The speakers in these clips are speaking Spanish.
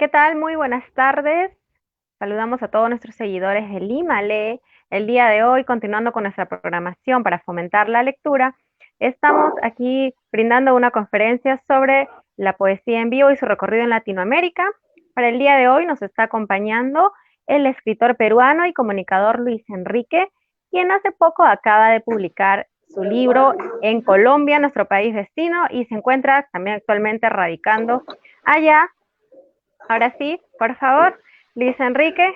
¿Qué tal? Muy buenas tardes. Saludamos a todos nuestros seguidores de Lima Lee. El día de hoy, continuando con nuestra programación para fomentar la lectura, estamos aquí brindando una conferencia sobre la poesía en vivo y su recorrido en Latinoamérica. Para el día de hoy nos está acompañando el escritor peruano y comunicador Luis Enrique, quien hace poco acaba de publicar su libro en Colombia, nuestro país destino, y se encuentra también actualmente radicando allá. Ahora sí, por favor, Luis Enrique,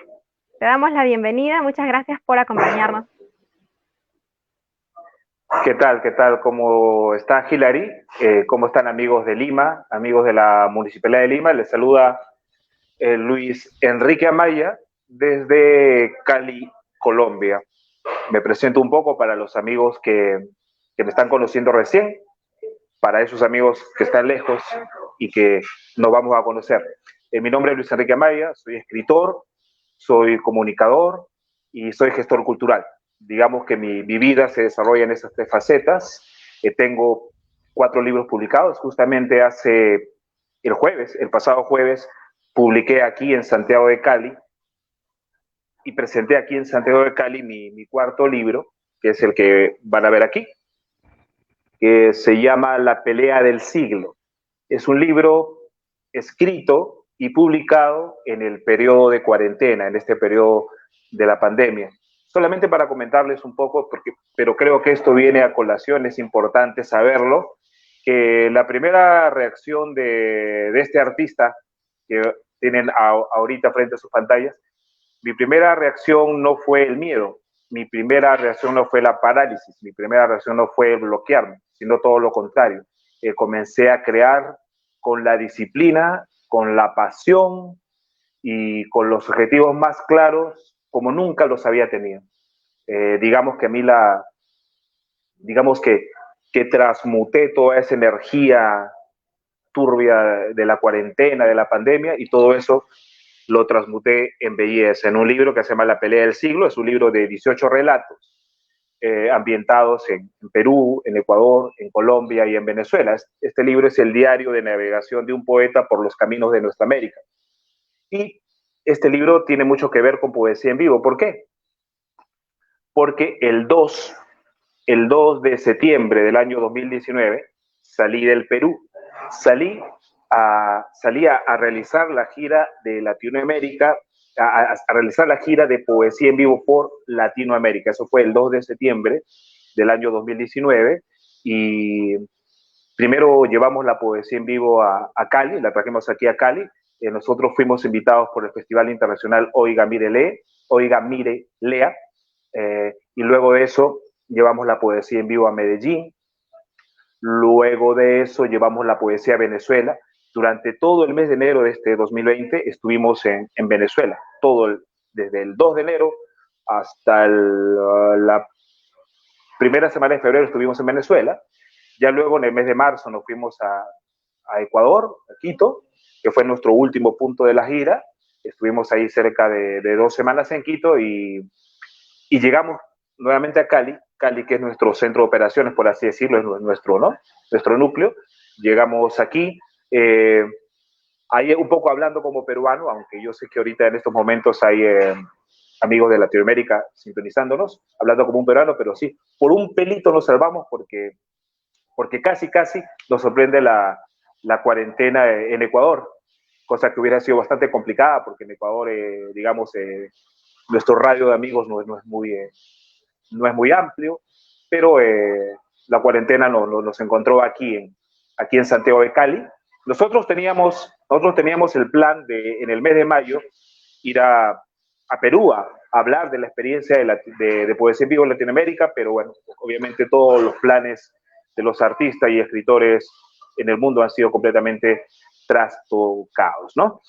te damos la bienvenida. Muchas gracias por acompañarnos. ¿Qué tal? ¿Qué tal? ¿Cómo está Hilary? ¿Cómo están amigos de Lima, amigos de la Municipalidad de Lima? Les saluda Luis Enrique Amaya desde Cali, Colombia. Me presento un poco para los amigos que me están conociendo recién, para esos amigos que están lejos y que nos vamos a conocer. Mi nombre es Luis Enrique Amaya, soy escritor, soy comunicador y soy gestor cultural. Digamos que mi vida se desarrolla en esas tres facetas. Tengo 4 libros publicados. Justamente hace el pasado jueves, publiqué aquí en Santiago de Cali y presenté aquí en Santiago de Cali mi cuarto libro, que es el que van a ver aquí, que se llama La pelea del siglo. Es un libro escrito y publicado en el periodo de cuarentena, en este periodo de la pandemia. Solamente para comentarles un poco, pero creo que esto viene a colación, es importante saberlo, que la primera reacción de este artista que tienen ahorita frente a sus pantallas, mi primera reacción no fue el miedo, mi primera reacción no fue la parálisis, mi primera reacción no fue bloquearme, sino todo lo contrario. Comencé a crear con la disciplina, con la pasión y con los objetivos más claros como nunca los había tenido. Digamos que a mí digamos que transmuté toda esa energía turbia de la cuarentena, de la pandemia, y todo eso lo transmuté en belleza, en un libro que se llama La pelea del siglo. Es un libro de 18 relatos ambientados en Perú, en Ecuador, en Colombia y en Venezuela. Este libro es el diario de navegación de un poeta por los caminos de nuestra América. Y este libro tiene mucho que ver con poesía en vivo. ¿Por qué? Porque el 2 de septiembre del año 2019 salí del Perú. Salí a realizar la gira de Latinoamérica, a realizar la gira de poesía en vivo por Latinoamérica. Eso fue el 2 de septiembre del año 2019 y primero llevamos la poesía en vivo a Cali, la trajimos aquí a Cali. Nosotros fuimos invitados por el Festival Internacional Oiga Mire Lea, y luego de eso llevamos la poesía en vivo a Medellín. Luego de eso llevamos la poesía a Venezuela. Durante todo el mes de enero de este 2020 estuvimos en Venezuela, desde el 2 de enero hasta la primera semana de febrero estuvimos en Venezuela. Ya luego en el mes de marzo nos fuimos a Ecuador, a Quito, que fue nuestro último punto de la gira. Estuvimos ahí cerca de 2 semanas en Quito y llegamos nuevamente a Cali, Cali que es nuestro centro de operaciones, por así decirlo, es nuestro, ¿no? Nuestro núcleo. Llegamos aquí, ahí un poco hablando como peruano, aunque yo sé que ahorita en estos momentos hay amigos de Latinoamérica sintonizándonos, hablando como un peruano, pero sí, por un pelito nos salvamos porque casi nos sorprende la cuarentena en Ecuador, cosa que hubiera sido bastante complicada, porque en Ecuador, digamos, nuestro radio de amigos no es muy amplio, pero la cuarentena nos encontró aquí en Santiago de Cali. Nosotros teníamos el plan de, en el mes de mayo, ir a Perú a hablar de la experiencia de poesía en vivo en Latinoamérica, pero bueno, obviamente todos los planes de los artistas y escritores en el mundo han sido completamente trastocados, ¿no?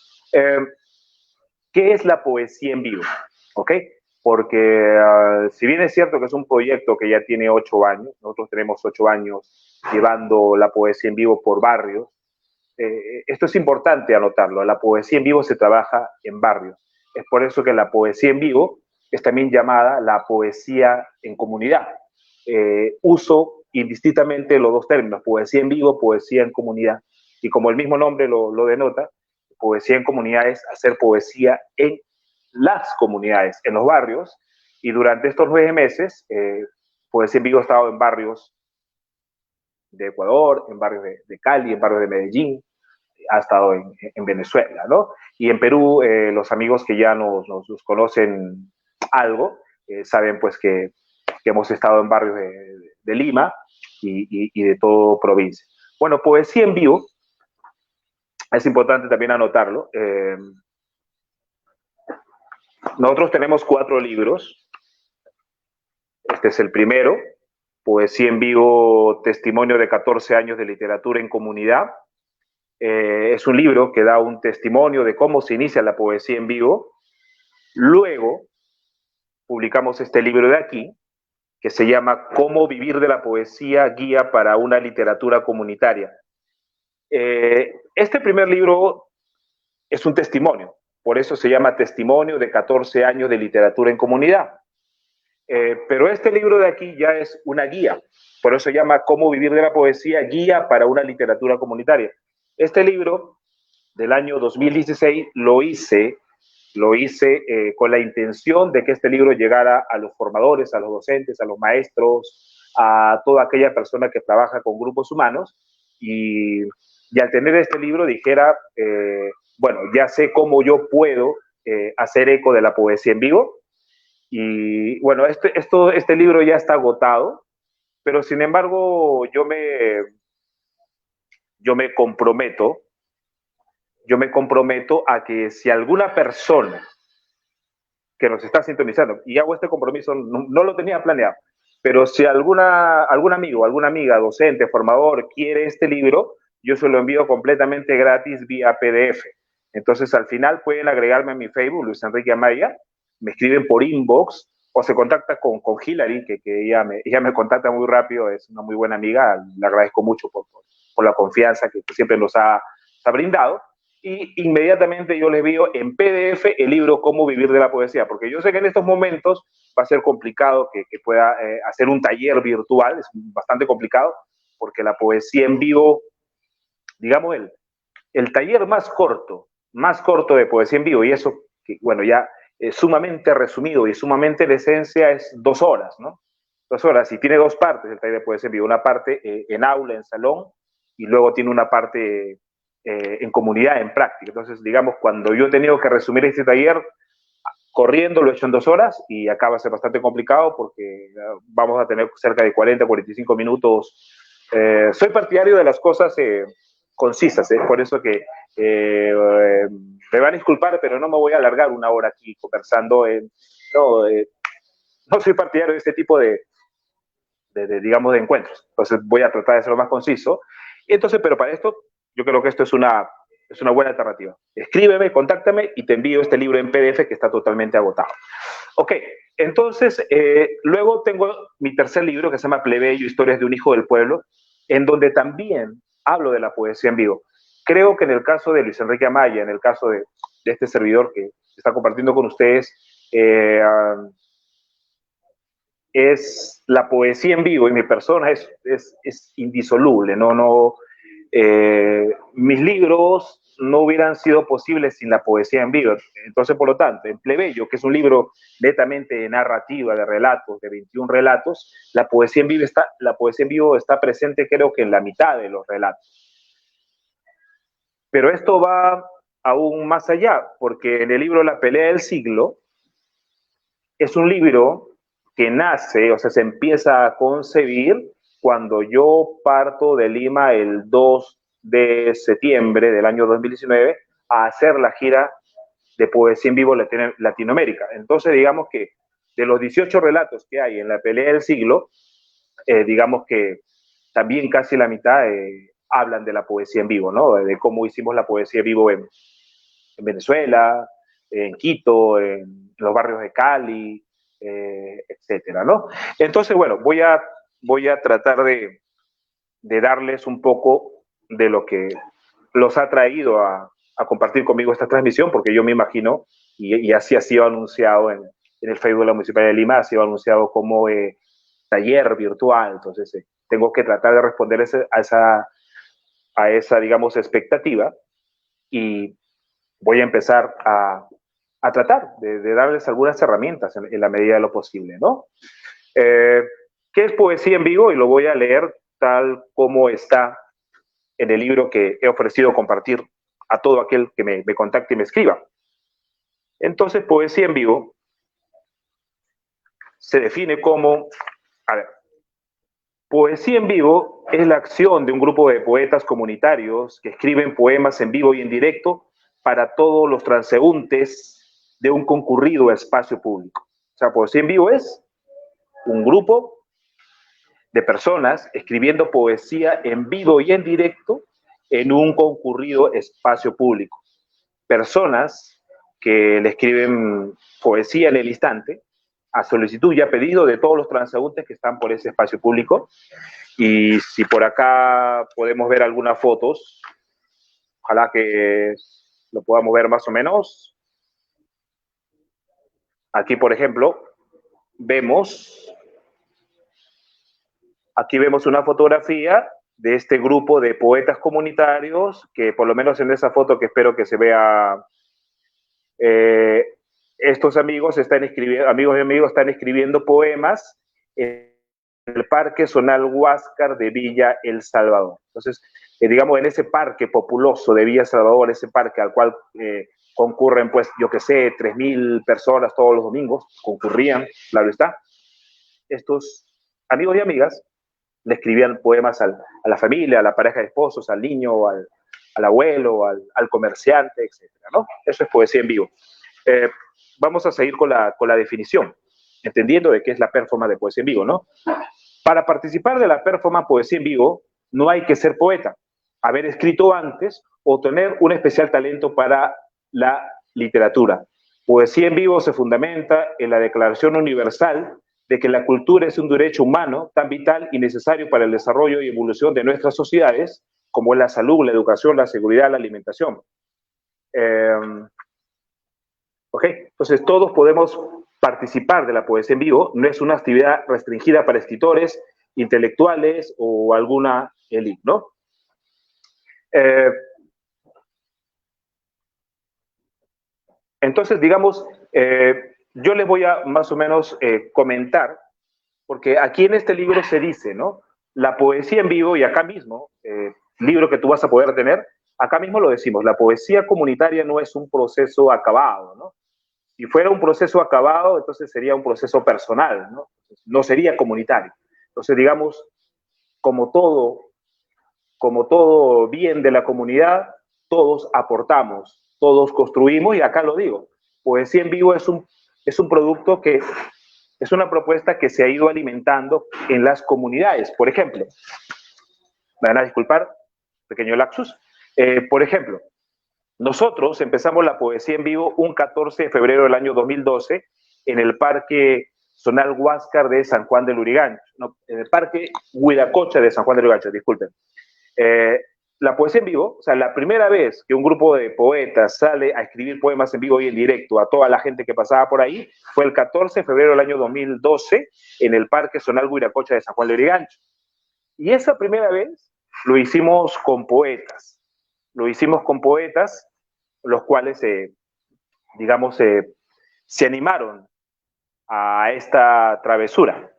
¿Qué es la poesía en vivo? ¿Ok? Porque si bien es cierto que es un proyecto que ya tiene 8 años, nosotros tenemos 8 años llevando la poesía en vivo por barrios, esto es importante anotarlo, la poesía en vivo se trabaja en barrios. Es por eso que la poesía en vivo es también llamada la poesía en comunidad. Uso indistintamente los dos términos, poesía en vivo, poesía en comunidad. Y como el mismo nombre lo denota, poesía en comunidades, hacer poesía en las comunidades, en los barrios, y durante estos 9 meses, Poesía en Vivo ha estado en barrios de Ecuador, en barrios de Cali, en barrios de Medellín, ha estado en Venezuela, ¿no? Y en Perú, los amigos que ya nos conocen algo, saben pues que hemos estado en barrios de Lima y de todo provincia. Bueno, Poesía en Vivo, es importante también anotarlo. Nosotros tenemos 4 libros. Este es el primero, Poesía en Vivo, testimonio de 14 años de literatura en comunidad. Es un libro que da un testimonio de cómo se inicia la poesía en vivo. Luego publicamos este libro de aquí, que se llama Cómo vivir de la poesía, guía para una literatura comunitaria. Este primer libro es un testimonio, por eso se llama Testimonio de 14 años de literatura en comunidad. Pero este libro de aquí ya es una guía, por eso se llama Cómo vivir de la poesía, guía para una literatura comunitaria. Este libro del año 2016 lo hice con la intención de que este libro llegara a los formadores, a los docentes, a los maestros, a toda aquella persona que trabaja con grupos humanos, y al tener este libro dijera, bueno, ya sé cómo yo puedo hacer eco de la poesía en vivo. Y bueno, este libro ya está agotado, pero sin embargo yo me comprometo a que si alguna persona que nos está sintonizando, y hago este compromiso, no lo tenía planeado, pero si algún amigo, alguna amiga, docente, formador, quiere este libro, yo se lo envío completamente gratis vía PDF. Entonces, al final pueden agregarme a mi Facebook, Luis Enrique Amaya, me escriben por inbox o se contacta con Hilary, que ella me contacta muy rápido, es una muy buena amiga, le agradezco mucho por la confianza que siempre nos ha brindado. Y inmediatamente yo les envío en PDF el libro Cómo vivir de la poesía, porque yo sé que en estos momentos va a ser complicado que pueda hacer un taller virtual, es bastante complicado, porque la poesía en vivo, digamos, el taller más corto de poesía en vivo, y eso, que, bueno, ya sumamente resumido y sumamente en esencia, es 2 horas, ¿no? 2 horas, y tiene 2 partes el taller de poesía en vivo, una parte en aula, en salón, y luego tiene una parte en comunidad, en práctica. Entonces, digamos, cuando yo he tenido que resumir este taller, corriendo lo he hecho en 2 horas y acaba a ser bastante complicado porque vamos a tener cerca de 40, 45 minutos. Soy partidario de las cosas concisas, por eso que me van a disculpar, pero no me voy a alargar 1 hora aquí conversando. No soy partidario de este tipo digamos, de encuentros. Entonces voy a tratar de ser lo más conciso. Entonces, pero para esto, yo creo que esto es una buena alternativa. Escríbeme, contáctame y te envío este libro en PDF que está totalmente agotado. Ok, entonces, luego tengo mi tercer libro que se llama Plebeyo, Historias de un Hijo del Pueblo, en donde también hablo de la poesía en vivo. Creo que en el caso de Luis Enrique Amaya, en el caso de este servidor que está compartiendo con ustedes, es la poesía en vivo y mi persona es indisoluble, mis libros no hubieran sido posibles sin la poesía en vivo. Entonces, por lo tanto, en Plebeyo, que es un libro netamente de narrativa, de relatos, de 21 relatos, la poesía en vivo está presente, creo que en la mitad de los relatos. Pero esto va aún más allá, porque en el libro La pelea del siglo es un libro que nace, o sea, se empieza a concebir cuando yo parto de Lima el 2 de septiembre del año 2019 a hacer la gira de Poesía en Vivo Latinoamérica. Entonces, digamos que de los 18 relatos que hay en La pelea del siglo, digamos que también casi la mitad hablan de la poesía en vivo, ¿no? De cómo hicimos la poesía en vivo en Venezuela, en Quito, en los barrios de Cali, etcétera, ¿no? Entonces, bueno, voy a tratar de darles un poco de lo que los ha traído a compartir conmigo esta transmisión, porque yo me imagino, y así ha sido anunciado en el Facebook de la Municipalidad de Lima, ha sido anunciado como taller virtual, entonces tengo que tratar de responder a esa, digamos, expectativa, y voy a empezar a tratar de darles algunas herramientas en la medida de lo posible, ¿no? ¿Qué es poesía en vivo? Y lo voy a leer tal como está en el libro que he ofrecido compartir a todo aquel que me contacte y me escriba. Entonces, poesía en vivo se define como, a ver, poesía en vivo es la acción de un grupo de poetas comunitarios que escriben poemas en vivo y en directo para todos los transeúntes de un concurrido espacio público. O sea, poesía en vivo es un grupo de personas escribiendo poesía en vivo y en directo en un concurrido espacio público. Personas que le escriben poesía en el instante, a solicitud y a pedido de todos los transeúntes que están por ese espacio público. Y si por acá podemos ver algunas fotos, ojalá que lo podamos ver más o menos. Aquí, por ejemplo, aquí vemos una fotografía de este grupo de poetas comunitarios que por lo menos en esa foto que espero que se vea, estos amigos están escribiendo, amigos y amigos están escribiendo poemas en el Parque Zonal Huáscar de Villa El Salvador. Entonces, digamos, en ese parque populoso de Villa El Salvador, ese parque al cual concurren, pues, yo qué sé, 3.000 personas todos los domingos, concurrían, claro está, estos amigos y amigas le escribían poemas a la familia, a la pareja de esposos, al niño, al abuelo, al comerciante, etcétera, ¿no? Eso es poesía en vivo. Vamos a seguir con la definición, entendiendo de qué es la performance de poesía en vivo, ¿no? Para participar de la performance poesía en vivo, no hay que ser poeta, haber escrito antes o tener un especial talento para la literatura. Poesía en vivo se fundamenta en la Declaración Universal de que la cultura es un derecho humano tan vital y necesario para el desarrollo y evolución de nuestras sociedades, como es la salud, la educación, la seguridad, la alimentación. Entonces todos podemos participar de la poesía en vivo, no es una actividad restringida para escritores, intelectuales o alguna élite, ¿no? Entonces, digamos, yo les voy a más o menos comentar, porque aquí en este libro se dice, ¿no? La poesía en vivo, y acá mismo, libro que tú vas a poder tener, acá mismo lo decimos, la poesía comunitaria no es un proceso acabado, ¿no? Si fuera un proceso acabado, entonces sería un proceso personal, ¿no? No sería comunitario. Entonces, digamos, como todo bien de la comunidad, todos aportamos, todos construimos, y acá lo digo, poesía en vivo es un producto que es una propuesta que se ha ido alimentando en las comunidades. Por ejemplo, me van a disculpar, pequeño lapsus, por ejemplo, nosotros empezamos la poesía en vivo un 14 de febrero del año 2012 en el Parque Zonal Huáscar de San Juan del Lurigancho, no, en el Parque Huiracocha de San Juan del Lurigancho, disculpen. La poesía en vivo, o sea, la primera vez que un grupo de poetas sale a escribir poemas en vivo y en directo a toda la gente que pasaba por ahí, fue el 14 de febrero del año 2012 en el Parque Zonal Huiracocha de San Juan del Lurigancho. Y esa primera vez lo hicimos con poetas. Lo hicimos con poetas, los cuales, digamos, se animaron a esta travesura.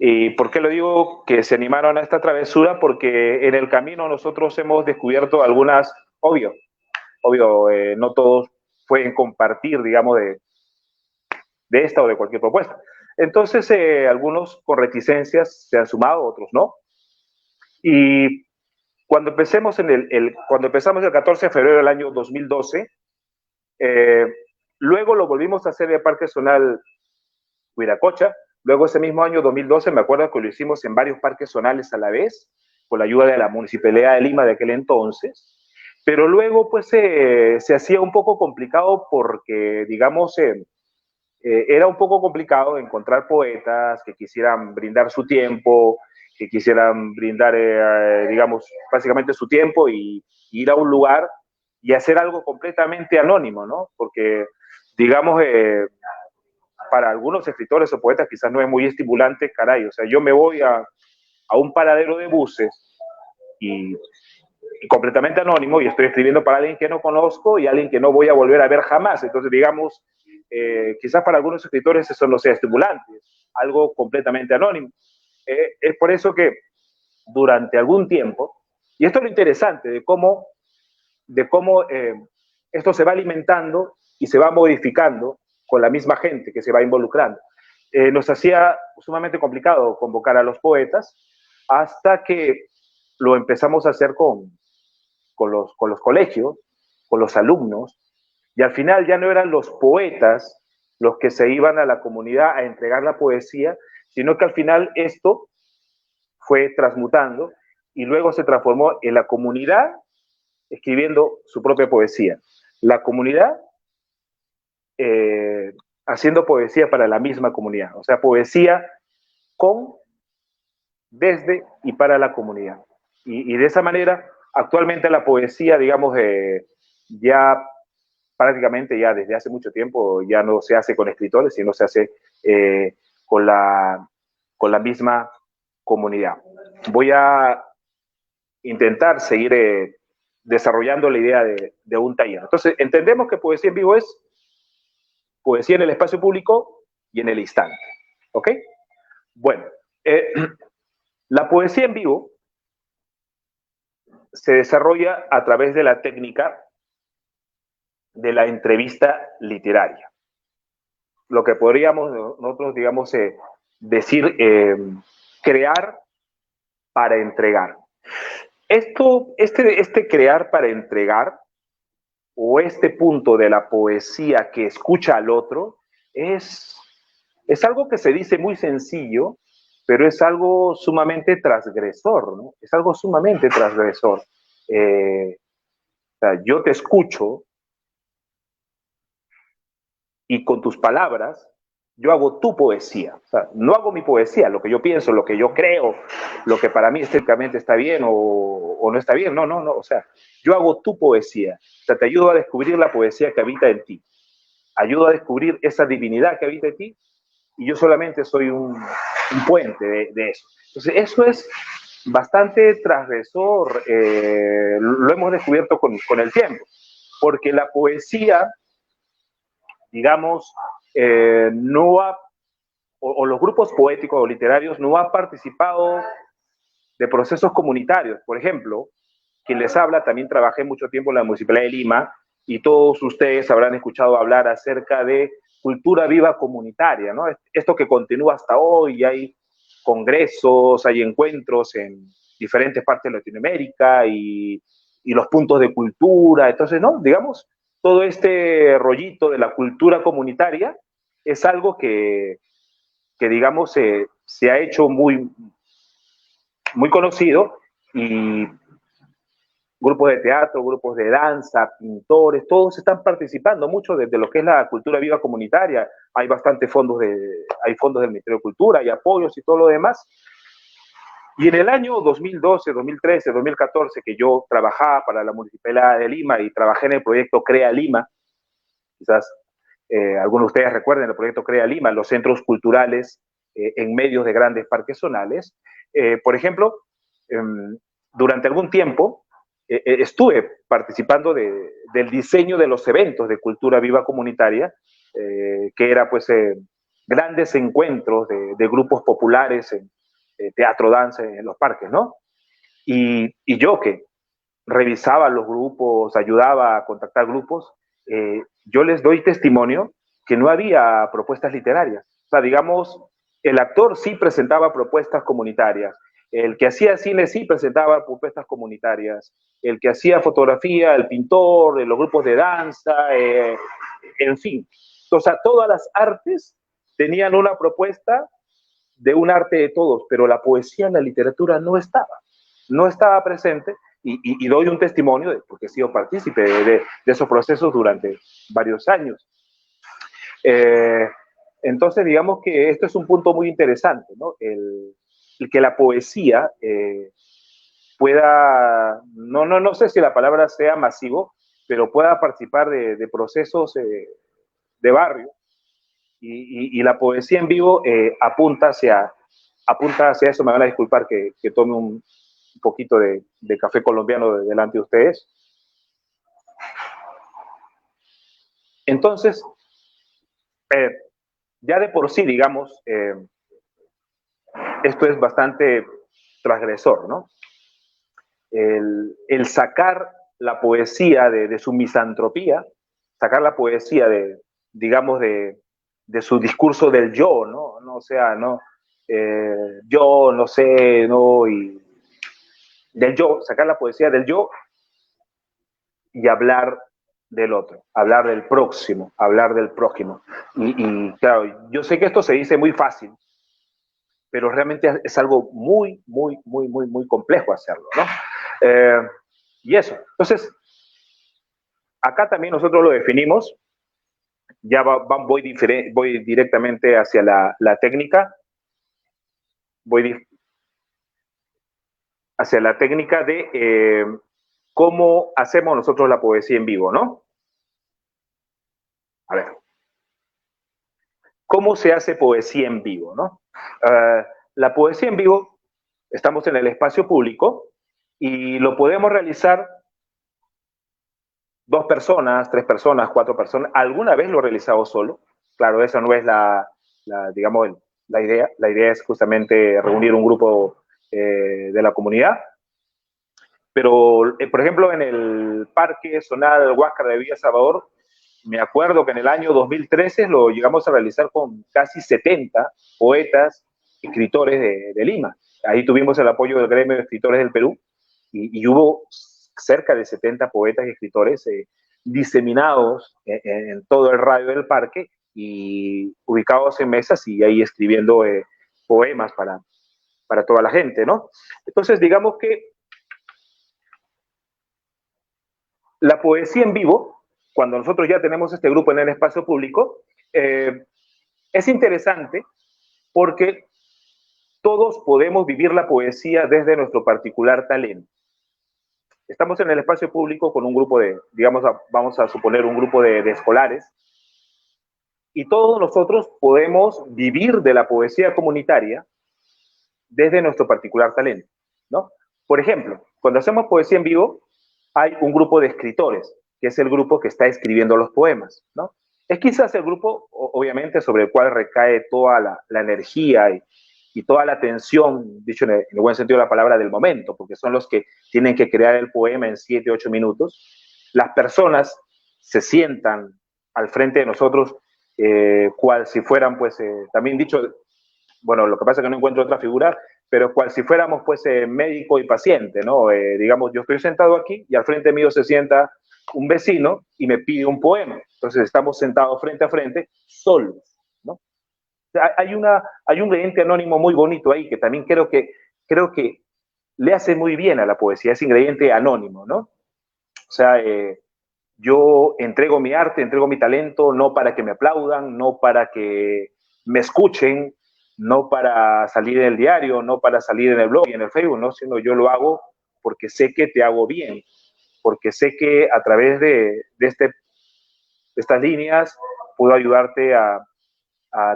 ¿Y por qué lo digo que se animaron a esta travesura? Porque en el camino nosotros hemos descubierto algunas, obvio, no todos pueden compartir, digamos, de esta o de cualquier propuesta. Entonces, algunos con reticencias se han sumado, otros no. Y cuando empezamos el 14 de febrero del año 2012, luego lo volvimos a hacer en el Parque Zonal Huiracocha. Luego ese mismo año 2012 me acuerdo que lo hicimos en varios parques zonales a la vez, con la ayuda de la Municipalidad de Lima de aquel entonces. Pero luego pues se hacía un poco complicado porque, digamos, era un poco complicado encontrar poetas que quisieran brindar su tiempo, que quisieran brindar, digamos, básicamente su tiempo y ir a un lugar y hacer algo completamente anónimo, ¿no? Porque, digamos, para algunos escritores o poetas quizás no es muy estimulante, caray, o sea, yo me voy a un paradero de buses y completamente anónimo y estoy escribiendo para alguien que no conozco y alguien que no voy a volver a ver jamás. Entonces, digamos, quizás para algunos escritores eso no sea estimulante, algo completamente anónimo. Es por eso que durante algún tiempo, y esto es lo interesante de cómo esto se va alimentando y se va modificando con la misma gente que se va involucrando. Nos hacía sumamente complicado convocar a los poetas hasta que lo empezamos a hacer con los colegios, con los alumnos, y al final ya no eran los poetas los que se iban a la comunidad a entregar la poesía, sino que al final esto fue transmutando y luego se transformó en la comunidad escribiendo su propia poesía. La comunidad haciendo poesía para la misma comunidad, o sea, poesía con, desde y para la comunidad. Y de esa manera, actualmente la poesía, digamos, ya prácticamente ya desde hace mucho tiempo ya no se hace con escritores, sino se hace eh, con, la, con la misma comunidad. Voy a intentar seguir desarrollando la idea de un taller. Entonces, entendemos que poesía en vivo es poesía en el espacio público y en el instante. ¿Ok? Bueno, la poesía en vivo se desarrolla a través de la técnica de la entrevista literaria. Lo que podríamos nosotros, digamos, decir, crear para entregar. Este crear para entregar, o este punto de la poesía que escucha al otro, es algo que se dice muy sencillo, pero es algo sumamente transgresor, ¿no? Es algo sumamente transgresor. O sea, yo te escucho y con tus palabras yo hago tu poesía. O sea, no hago mi poesía, lo que yo pienso, lo que yo creo, lo que para mí estéticamente está bien o no está bien. No, no, no. O sea, yo hago tu poesía. O sea, te ayudo a descubrir la poesía que habita en ti. Ayudo a descubrir esa divinidad que habita en ti y yo solamente soy un puente de eso. Entonces, eso es bastante transgresor, lo hemos descubierto con el tiempo, porque la poesía, digamos, no ha, o los grupos poéticos o literarios no han participado de procesos comunitarios. Por ejemplo, quien les habla, también trabajé mucho tiempo en la Municipalidad de Lima y todos ustedes habrán escuchado hablar acerca de cultura viva comunitaria, ¿no? Esto que continúa hasta hoy, hay congresos, hay encuentros en diferentes partes de Latinoamérica y los puntos de cultura. Entonces, ¿no? Digamos, todo este rollito de la cultura comunitaria es algo que digamos, se ha hecho muy conocido y grupos de teatro, grupos de danza, pintores, todos están participando mucho de lo que es la cultura viva comunitaria. Hay bastantes fondos, hay fondos del Ministerio de Cultura, hay apoyos y todo lo demás. Y en el año 2012, 2013, 2014, que yo trabajaba para la Municipalidad de Lima y trabajé en el proyecto Crea Lima, quizás algunos de ustedes recuerden el proyecto Crea Lima, los centros culturales en medios de grandes parques zonales. Por ejemplo, durante algún tiempo estuve participando del diseño de los eventos de cultura viva comunitaria, que era pues grandes encuentros de grupos populares en teatro, danza en los parques, ¿no? Y yo que revisaba los grupos, ayudaba a contactar grupos, yo les doy testimonio que no había propuestas literarias. O sea, digamos, el actor sí presentaba propuestas comunitarias, el que hacía cine sí presentaba propuestas comunitarias, el que hacía fotografía, el pintor, los grupos de danza, en fin. O sea, todas las artes tenían una propuesta de un arte de todos, pero la poesía, la literatura no estaba presente y doy un testimonio porque he sido partícipe de esos procesos durante varios años. Entonces, digamos que esto es un punto muy interesante, ¿no? El que la poesía pueda, no sé si la palabra sea masivo, pero pueda participar de procesos de barrio y la poesía en vivo apunta hacia eso. Me van a disculpar que tome un poquito de café colombiano delante de ustedes. Entonces, ya de por sí, digamos, esto es bastante transgresor, ¿no? El sacar la poesía de su misantropía, sacar la poesía digamos, de su discurso del yo, ¿no? No, o sea, ¿no? Yo no sé, ¿no? Y del yo, sacar la poesía del yo y hablar del otro, hablar del próximo, hablar del prójimo. Y claro, yo sé que esto se dice muy fácil, pero realmente es algo muy, muy, muy, muy, muy complejo hacerlo, ¿no? Y eso. Entonces, acá también nosotros lo definimos, ya voy directamente hacia la técnica, hacia la técnica de cómo hacemos nosotros la poesía en vivo, ¿no? A ver, ¿cómo se hace poesía en vivo, no? La poesía en vivo, estamos en el espacio público y lo podemos realizar 2 personas, 3 personas, 4 personas. Alguna vez lo he realizado solo. Claro, esa no es digamos, la idea. La idea es justamente reunir un grupo de la comunidad. Pero, por ejemplo, en el Parque Zonal Huáscar de Villa Salvador, me acuerdo que en el año 2013 lo llegamos a realizar con casi 70 poetas, escritores de Lima. Ahí tuvimos el apoyo del gremio de escritores del Perú y hubo cerca de 70 poetas y escritores diseminados en todo el radio del parque y ubicados en mesas y ahí escribiendo poemas para toda la gente, ¿no? Entonces, digamos que la poesía en vivo, cuando nosotros ya tenemos este grupo en el espacio público, es interesante porque todos podemos vivir la poesía desde nuestro particular talento. Estamos en el espacio público con un grupo digamos, vamos a suponer un grupo de escolares, y todos nosotros podemos vivir de la poesía comunitaria desde nuestro particular talento, ¿no? Por ejemplo, cuando hacemos poesía en vivo, hay un grupo de escritores, que es el grupo que está escribiendo los poemas, ¿no? Es quizás el grupo, obviamente, sobre el cual recae toda la energía y toda la atención, dicho en el buen sentido de la palabra, del momento, porque son los que tienen que crear el poema en 7, 8 minutos. Las personas se sientan al frente de nosotros cual si fueran, pues, también dicho, bueno, lo que pasa es que no encuentro otra figura, pero cual si fuéramos, pues, médico y paciente, ¿no? Digamos, yo estoy sentado aquí y al frente mío se sienta un vecino y me pide un poema. Entonces estamos sentados frente a frente, solos, ¿no? O sea, hay un ingrediente anónimo muy bonito ahí que también creo que le hace muy bien a la poesía, ese ingrediente anónimo, ¿no? O sea, yo entrego mi arte, entrego mi talento, no para que me aplaudan, no para que me escuchen, no para salir en el diario, no para salir en el blog y en el Facebook, ¿no? Sino yo lo hago porque sé que te hago bien, porque sé que a través de estas líneas puedo ayudarte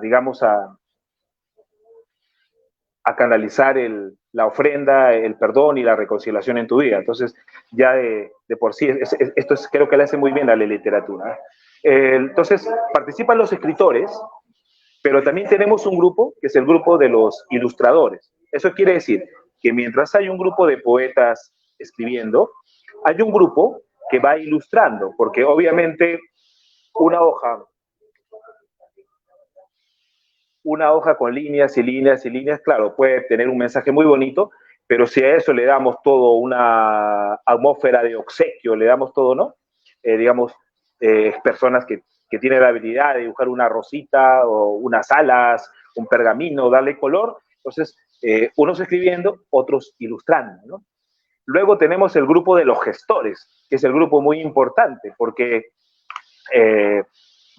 digamos, a canalizar la ofrenda, el perdón y la reconciliación en tu vida. Entonces, ya de por sí, esto creo que le hace muy bien a la literatura. Entonces, participan los escritores, pero también tenemos un grupo, que es el grupo de los ilustradores. Eso quiere decir que mientras hay un grupo de poetas escribiendo, hay un grupo que va ilustrando, porque obviamente una hoja con líneas y líneas y líneas, claro, puede tener un mensaje muy bonito, pero si a eso le damos todo una atmósfera de obsequio, le damos todo, ¿no? Digamos, personas que tienen la habilidad de dibujar una rosita o unas alas, un pergamino, darle color, entonces unos escribiendo, otros ilustrando, ¿no? Luego tenemos el grupo de los gestores, que es el grupo muy importante, porque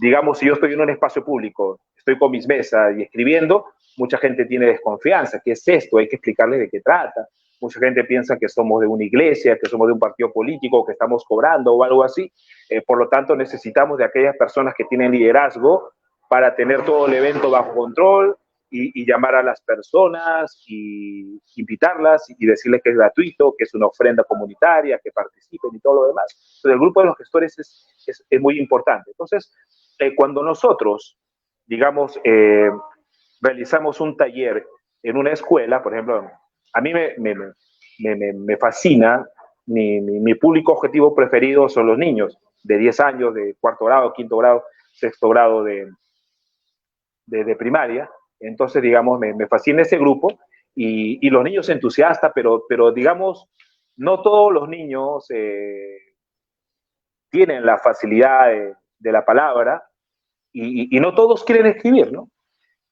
digamos, si yo estoy en un espacio público, estoy con mis mesas y escribiendo, mucha gente tiene desconfianza. ¿Qué es esto? Hay que explicarles de qué trata. Mucha gente piensa que somos de una iglesia, que somos de un partido político, que estamos cobrando o algo así. Por lo tanto, necesitamos de aquellas personas que tienen liderazgo para tener todo el evento bajo control y llamar a las personas y invitarlas y decirles que es gratuito, que es una ofrenda comunitaria, que participen y todo lo demás. Entonces, el grupo de los gestores es muy importante. Entonces, cuando nosotros, digamos, realizamos un taller en una escuela, por ejemplo, a mí me fascina, mi público objetivo preferido son los niños de 10 años, de cuarto grado, quinto grado, sexto grado de primaria. Entonces, digamos, me fascina ese grupo y los niños entusiastas, pero digamos, no todos los niños tienen la facilidad de la palabra y no todos quieren escribir, ¿no?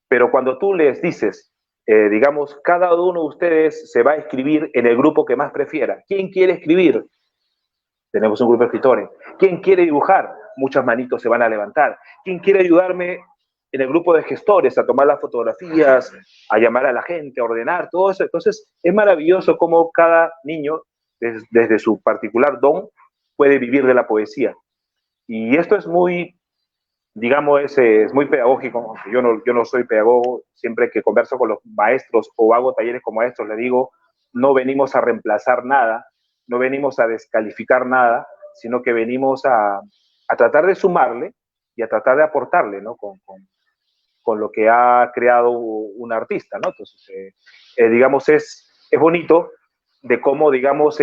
Pero cuando tú les dices, digamos, cada uno de ustedes se va a escribir en el grupo que más prefiera. ¿Quién quiere escribir? Tenemos un grupo de escritores. ¿Quién quiere dibujar? Muchas manitos se van a levantar. ¿Quién quiere ayudarme en el grupo de gestores a tomar las fotografías, a llamar a la gente, a ordenar, todo eso? Entonces, es maravilloso cómo cada niño, desde su particular don, puede vivir de la poesía. Y esto es muy, digamos, es muy pedagógico. Yo no soy pedagogo. Siempre que converso con los maestros o hago talleres como estos, les digo, no venimos a reemplazar nada, no venimos a descalificar nada, sino que venimos a tratar de sumarle y a tratar de aportarle, ¿no? Con lo que ha creado un artista, ¿no? Entonces, digamos, es bonito de cómo, digamos,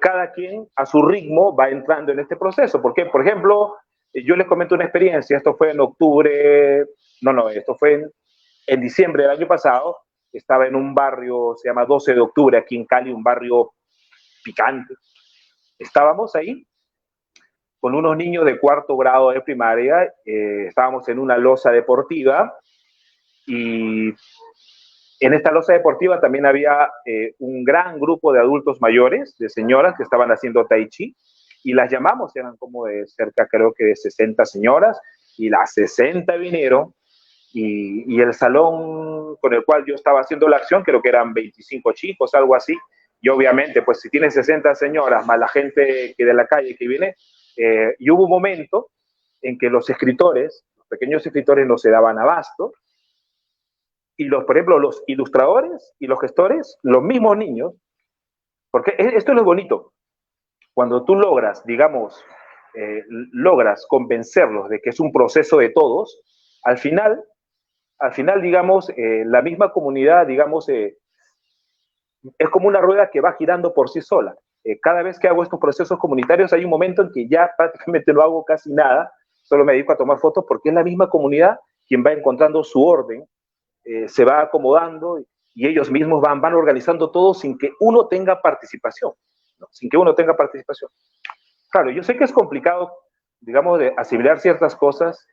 cada quien a su ritmo va entrando en este proceso. Porque, por ejemplo, yo les comento una experiencia, esto fue en octubre, esto fue en diciembre del año pasado, estaba en un barrio, se llama 12 de octubre, aquí en Cali, un barrio picante. Estábamos ahí con unos niños de cuarto grado de primaria, estábamos en una loza deportiva y en esta loza deportiva también había un gran grupo de adultos mayores, de señoras que estaban haciendo tai chi, y las llamamos, eran como de cerca, creo que de 60 señoras, y las 60 vinieron, y el salón con el cual yo estaba haciendo la acción, creo que eran 25 chicos, algo así, y obviamente, pues si tiene 60 señoras, más la gente que de la calle que viene, y hubo un momento en que los escritores, los pequeños escritores no se daban abasto, y por ejemplo, los ilustradores y los gestores, los mismos niños, porque esto es lo bonito, cuando tú logras, digamos, logras convencerlos de que es un proceso de todos, al final, digamos, la misma comunidad, digamos, es como una rueda que va girando por sí sola. Cada vez que hago estos procesos comunitarios hay un momento en que ya prácticamente no hago casi nada, solo me dedico a tomar fotos porque es la misma comunidad quien va encontrando su orden, se va acomodando y ellos mismos van organizando todo sin que uno tenga participación, ¿no? Sin que uno tenga participación. Claro, yo sé que es complicado, digamos, de asimilar ciertas cosas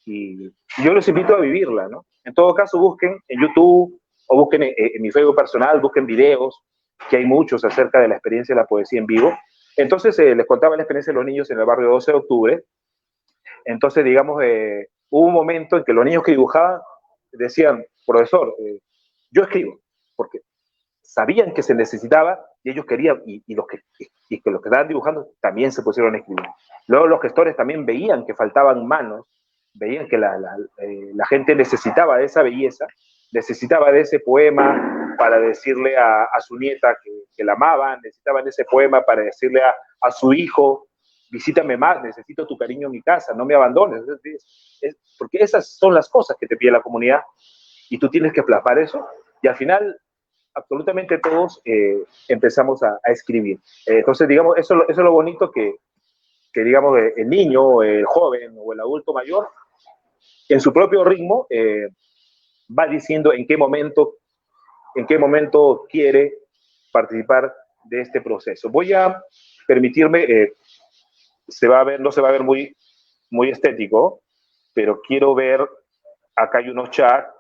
y yo los invito a vivirla, ¿no? En todo caso, busquen en YouTube o busquen en mi Facebook personal, busquen videos, que hay muchos acerca de la experiencia de la poesía en vivo. Entonces, les contaba la experiencia de los niños en el barrio 12 de octubre. Entonces, digamos, hubo un momento en que los niños que dibujaban decían, profesor, yo escribo, porque sabían que se necesitaba y ellos querían, y los que estaban dibujando también se pusieron a escribir. Luego los gestores también veían que faltaban manos, veían que la gente necesitaba de esa belleza, necesitaba de ese poema para decirle a su nieta que la amaban, necesitaban ese poema para decirle a su hijo, visítame más, necesito tu cariño en mi casa, no me abandones. Porque esas son las cosas que te pide la comunidad y tú tienes que plasmar eso y al final absolutamente todos empezamos a escribir. Entonces, digamos, eso es lo bonito que digamos, el niño, el joven o el adulto mayor, en su propio ritmo, va diciendo en qué momento quiere participar de este proceso. Voy a permitirme, no se va a ver muy, muy estético, pero quiero ver, acá hay unos chats.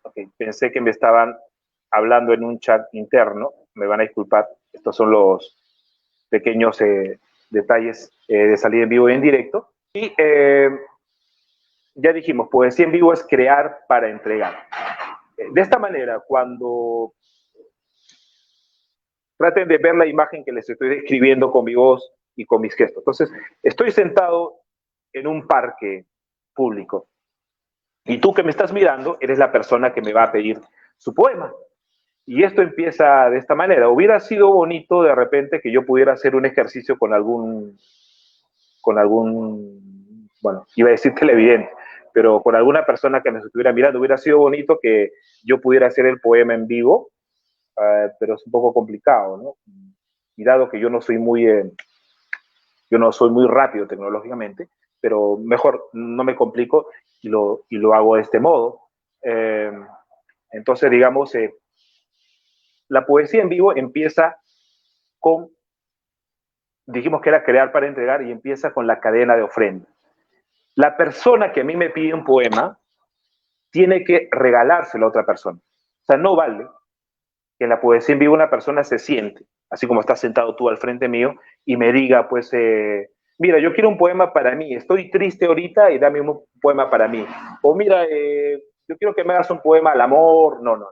Okay. Pensé que me estaban hablando en un chat interno, me van a disculpar, estos son los pequeños detalles de salida en vivo y en directo. Y ya dijimos, poesía en vivo es crear para entregar. De esta manera, cuando traten de ver la imagen que les estoy describiendo con mi voz y con mis gestos. Entonces, estoy sentado en un parque público Y tú que me estás mirando, eres la persona que me va a pedir su poema. Y esto empieza de esta manera. Hubiera sido bonito de repente que yo pudiera hacer un ejercicio con algún, bueno, iba a decir televidente, pero con alguna persona que me estuviera mirando. Hubiera sido bonito que yo pudiera hacer el poema en vivo, pero es un poco complicado, ¿no? Y dado que yo no soy muy rápido tecnológicamente, pero mejor no me complico y lo hago de este modo. Eh, entonces, digamos, la poesía en vivo empieza con, dijimos que era crear para entregar, y empieza con la cadena de ofrenda. La persona que a mí me pide un poema tiene que regalárselo a otra persona. O sea, no vale que en la poesía en vivo una persona se siente, así como estás sentado tú al frente mío, y me diga, pues, mira, yo quiero un poema para mí, estoy triste ahorita y dame un poema para mí. O mira, yo quiero que me hagas un poema al amor. No, no.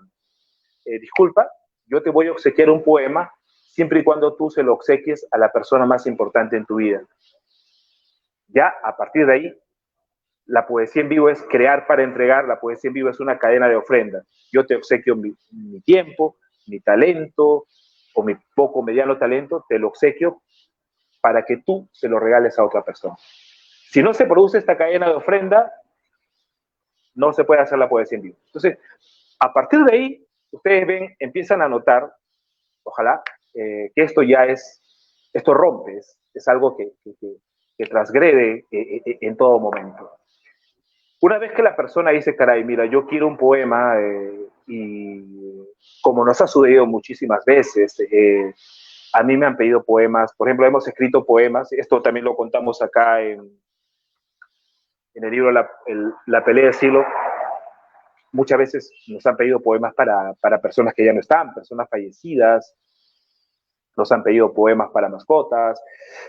Disculpa, yo te voy a obsequiar un poema siempre y cuando tú se lo obsequies a la persona más importante en tu vida. Ya a partir de ahí, la poesía en vivo es crear para entregar, la poesía en vivo es una cadena de ofrenda. Yo te obsequio mi tiempo, mi talento o mi poco mediano talento, te lo obsequio para que tú se lo regales a otra persona. Si no se produce esta cadena de ofrenda, no se puede hacer la poesía en vivo. Entonces, a partir de ahí, ustedes ven, empiezan a notar, ojalá, que esto ya esto rompe, es algo que transgrede en todo momento. Una vez que la persona dice, caray, mira, yo quiero un poema, y como nos ha sucedido muchísimas veces, a mí me han pedido poemas, por ejemplo, hemos escrito poemas, esto también lo contamos acá en el libro La pelea del siglo. Muchas veces nos han pedido poemas para personas que ya no están, personas fallecidas, nos han pedido poemas para mascotas,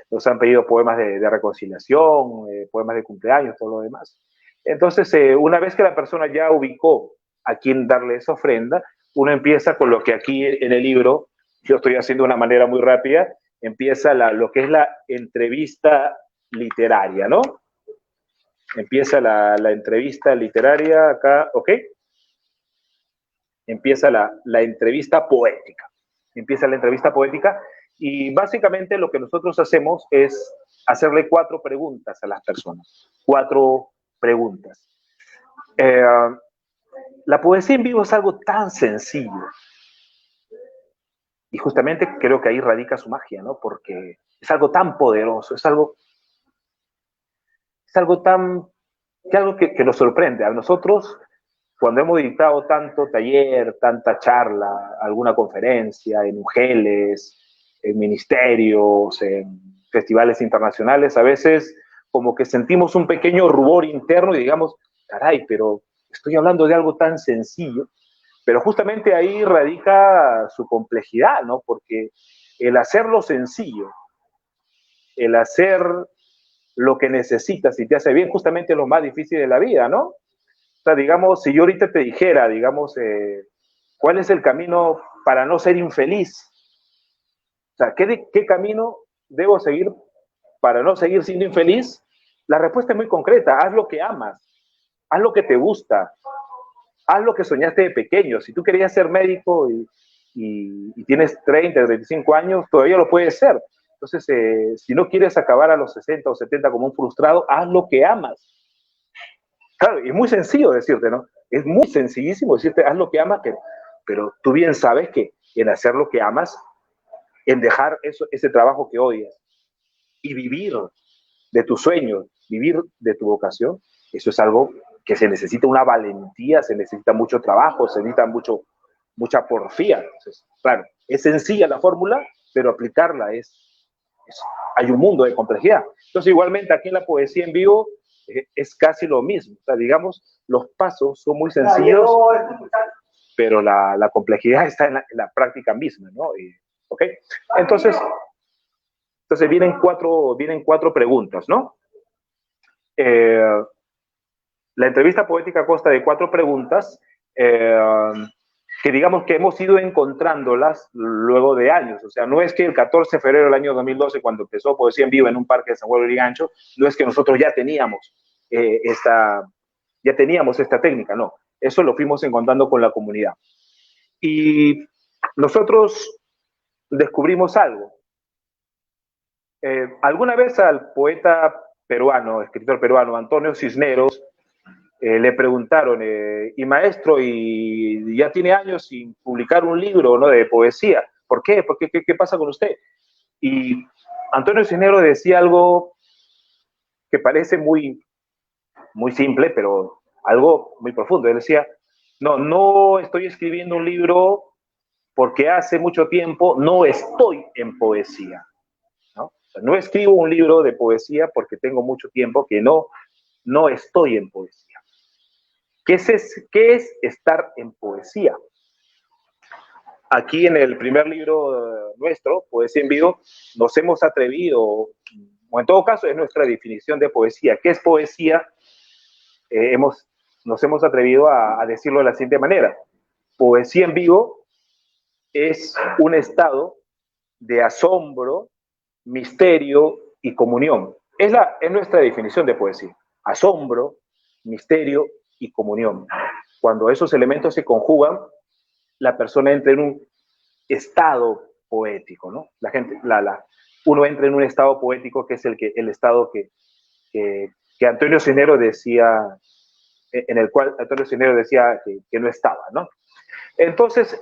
nos han pedido poemas de reconciliación, poemas de cumpleaños, todo lo demás. Entonces, una vez que la persona ya ubicó a quién darle esa ofrenda, uno empieza con lo que aquí en el libro, yo estoy haciendo de una manera muy rápida, empieza lo que es la entrevista literaria, ¿no? Empieza la entrevista literaria acá, ¿ok? Empieza la entrevista poética. Empieza la entrevista poética y básicamente lo que nosotros hacemos es hacerle 4 preguntas a las personas. 4 preguntas. La poesía en vivo es algo tan sencillo y justamente creo que ahí radica su magia, ¿no? Porque es algo tan poderoso, es algo que nos sorprende. A nosotros, cuando hemos dictado tanto taller, tanta charla, alguna conferencia en UGELES, en ministerios, en festivales internacionales, a veces como que sentimos un pequeño rubor interno y digamos, caray, pero estoy hablando de algo tan sencillo. Pero justamente ahí radica su complejidad, ¿no? Porque el hacerlo sencillo, el hacer lo que necesitas y te hace bien, justamente es lo más difícil de la vida, ¿no? O sea, digamos, si yo ahorita te dijera, digamos, ¿cuál es el camino para no ser infeliz? O sea, ¿qué camino debo seguir para no seguir siendo infeliz? La respuesta es muy concreta, haz lo que amas, haz lo que te gusta, haz lo que soñaste de pequeño. Si tú querías ser médico y tienes 30, 35 años, todavía lo puedes ser. Entonces, si no quieres acabar a los 60 o 70 como un frustrado, haz lo que amas. Claro, es muy sencillo decirte, ¿no? Es muy sencillísimo decirte, haz lo que amas, pero tú bien sabes que en hacer lo que amas, en dejar ese trabajo que odias y vivir de tus sueños, vivir de tu vocación, eso es algo que se necesita una valentía, se necesita mucho trabajo, se necesita mucha porfía. Entonces, claro, es sencilla la fórmula, pero aplicarla hay un mundo de complejidad. Entonces, igualmente aquí en la poesía en vivo es casi lo mismo. O sea, digamos, los pasos son muy sencillos, pero la complejidad está en la práctica misma, ¿no? ¿Ok? Entonces vienen cuatro preguntas, ¿no? La entrevista poética consta de 4 preguntas que digamos que hemos ido encontrándolas luego de años. O sea, no es que el 14 de febrero del año 2012, cuando empezó Poesía en Vivo en un parque de San Juan de Lurigancho, no es que nosotros ya teníamos ya teníamos esta técnica, no. Eso lo fuimos encontrando con la comunidad. Y nosotros descubrimos algo. Alguna vez al poeta peruano, escritor peruano, Antonio Cisneros, le preguntaron, y maestro, y ya tiene años sin publicar un libro, ¿no?, de poesía. ¿Por qué? ¿Qué pasa con usted? Y Antonio Cisneros decía algo que parece muy, muy simple, pero algo muy profundo. Él decía, no estoy escribiendo un libro porque hace mucho tiempo no estoy en poesía, ¿no? O sea, no escribo un libro de poesía porque tengo mucho tiempo que no estoy en poesía. ¿Qué es estar en poesía? Aquí en el primer libro nuestro, Poesía en Vivo, nos hemos atrevido, o en todo caso es nuestra definición de poesía. ¿Qué es poesía? Nos hemos atrevido a decirlo de la siguiente manera. Poesía en vivo es un estado de asombro, misterio y comunión. Es nuestra definición de poesía. Asombro, misterio y comunión. Cuando esos elementos se conjugan, la persona entra en un estado poético, ¿no? Uno entra en un estado poético que es el estado que Antonio Cisneros decía, en el cual Antonio Cisneros decía que no estaba, ¿no? Entonces,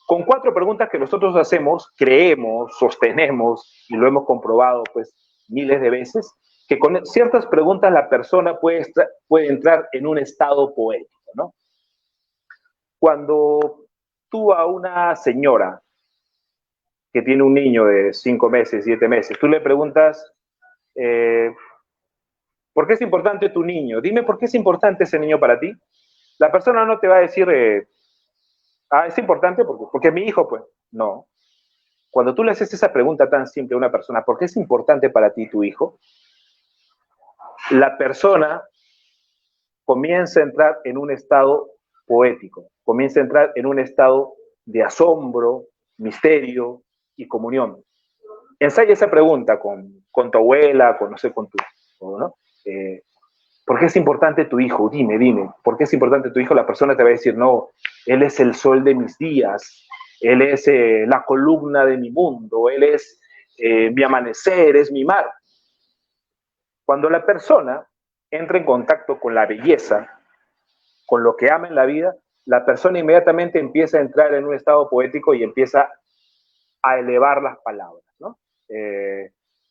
con 4 preguntas que nosotros hacemos, creemos, sostenemos y lo hemos comprobado pues miles de veces, que con ciertas preguntas la persona puede entrar en un estado poético, ¿no? Cuando tú a una señora que tiene un niño de 5 meses, 7 meses, tú le preguntas, ¿por qué es importante tu niño? Dime por qué es importante ese niño para ti. La persona no te va a decir, es importante porque es mi hijo, pues. No. Cuando tú le haces esa pregunta tan simple a una persona, ¿por qué es importante para ti tu hijo? La persona comienza a entrar en un estado poético, comienza a entrar en un estado de asombro, misterio y comunión. Ensaya esa pregunta con tu abuela, no sé, con tu, ¿no? ¿Por qué es importante tu hijo? Dime, ¿por qué es importante tu hijo? La persona te va a decir, no, él es el sol de mis días, él es la columna de mi mundo, él es mi amanecer, es mi mar. Cuando la persona entra en contacto con la belleza, con lo que ama en la vida, la persona inmediatamente empieza a entrar en un estado poético y empieza a elevar las palabras, ¿no?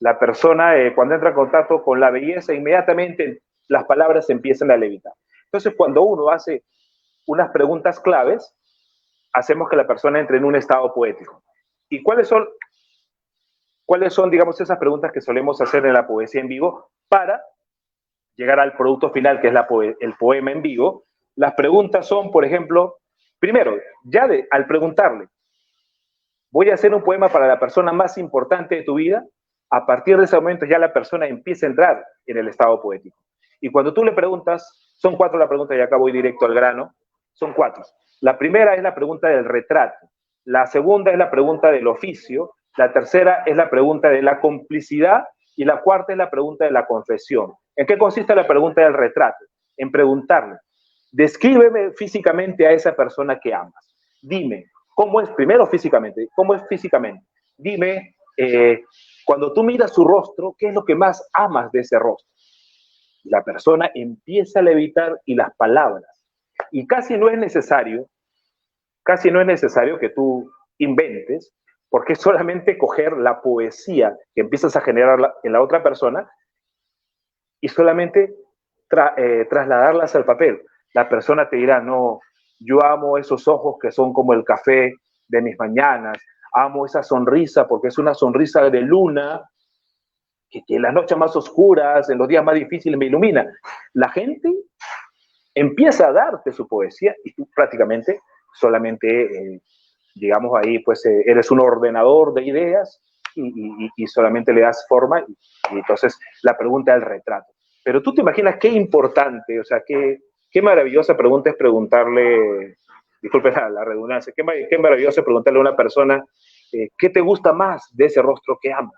La persona, cuando entra en contacto con la belleza, inmediatamente las palabras empiezan a levitar. Entonces, cuando uno hace unas preguntas claves, hacemos que la persona entre en un estado poético. ¿Y cuáles son, digamos, esas preguntas que solemos hacer en la poesía en vivo para llegar al producto final, que es el poema en vivo? Las preguntas son, por ejemplo, primero, al preguntarle, voy a hacer un poema para la persona más importante de tu vida, a partir de ese momento ya la persona empieza a entrar en el estado poético. Y cuando tú le preguntas, son 4 la pregunta y acá voy directo al grano, son 4. La primera es la pregunta del retrato, la segunda es la pregunta del oficio, la tercera es la pregunta de la complicidad y la cuarta es la pregunta de la confesión. ¿En qué consiste la pregunta del retrato? En preguntarle, descríbeme físicamente a esa persona que amas. Dime, ¿cómo es? Primero físicamente, ¿cómo es físicamente? Dime, cuando tú miras su rostro, ¿qué es lo que más amas de ese rostro? La persona empieza a levitar y las palabras. Y casi no es necesario que tú inventes, porque es solamente coger la poesía que empiezas a generar en la otra persona y solamente trasladarlas al papel. La persona te dirá, no, yo amo esos ojos que son como el café de mis mañanas, amo esa sonrisa porque es una sonrisa de luna que en las noches más oscuras, en los días más difíciles me ilumina. La gente empieza a darte su poesía y tú prácticamente solamente, digamos ahí, pues eres un ordenador de ideas y solamente le das forma y entonces la pregunta es el retrato. Pero tú te imaginas qué importante, o sea, qué maravillosa pregunta es preguntarle, disculpe la redundancia, qué maravilloso es preguntarle a una persona qué te gusta más de ese rostro que amas.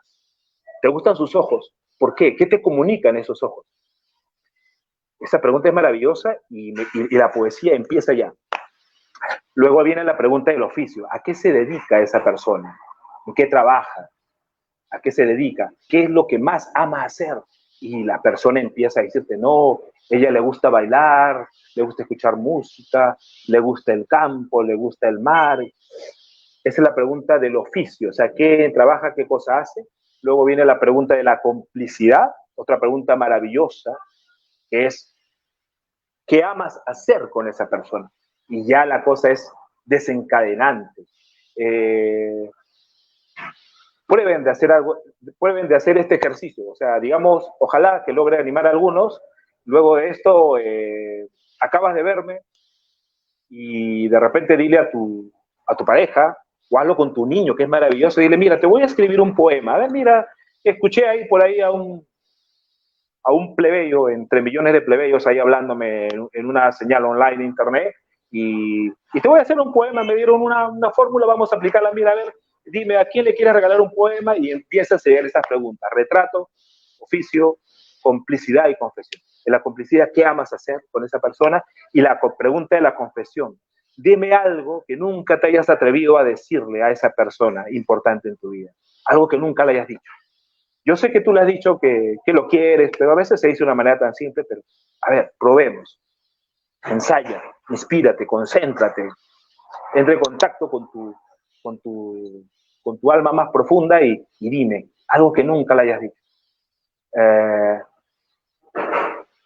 ¿Te gustan sus ojos? ¿Por qué? ¿Qué te comunican esos ojos? Esa pregunta es maravillosa y la poesía empieza ya. Luego viene la pregunta del oficio. ¿A qué se dedica esa persona? ¿En qué trabaja? ¿A qué se dedica? ¿Qué es lo que más ama hacer? Y la persona empieza a decirte, no, ella le gusta bailar, le gusta escuchar música, le gusta el campo, le gusta el mar. Esa es la pregunta del oficio, o sea, ¿qué trabaja, qué cosa hace? Luego viene la pregunta de la complicidad, otra pregunta maravillosa, que es, ¿qué amas hacer con esa persona? Y ya la cosa es desencadenante. Prueben de hacer algo, prueben de hacer este ejercicio, o sea, digamos, ojalá que logre animar a algunos. Luego de esto, acabas de verme y de repente dile a tu pareja, o hazlo con tu niño, que es maravilloso, dile, mira, te voy a escribir un poema. A ver, mira, escuché ahí por ahí a un plebeyo, entre millones de plebeyos ahí hablándome en una señal online de internet, y te voy a hacer un poema, me dieron una fórmula, vamos a aplicarla, mira, a ver, dime, ¿a quién le quieres regalar un poema? Y empieza a hacer esas preguntas, retrato, oficio, complicidad y confesión. En la complicidad, ¿qué amas hacer con esa persona? Y la pregunta de la confesión, dime algo que nunca te hayas atrevido a decirle a esa persona importante en tu vida, algo que nunca le hayas dicho. Yo sé que tú le has dicho que lo quieres, pero a veces se dice de una manera tan simple, pero a ver, probemos, ensaya, inspírate, concéntrate, entre en contacto con tu, con tu alma más profunda y dime algo que nunca le hayas dicho.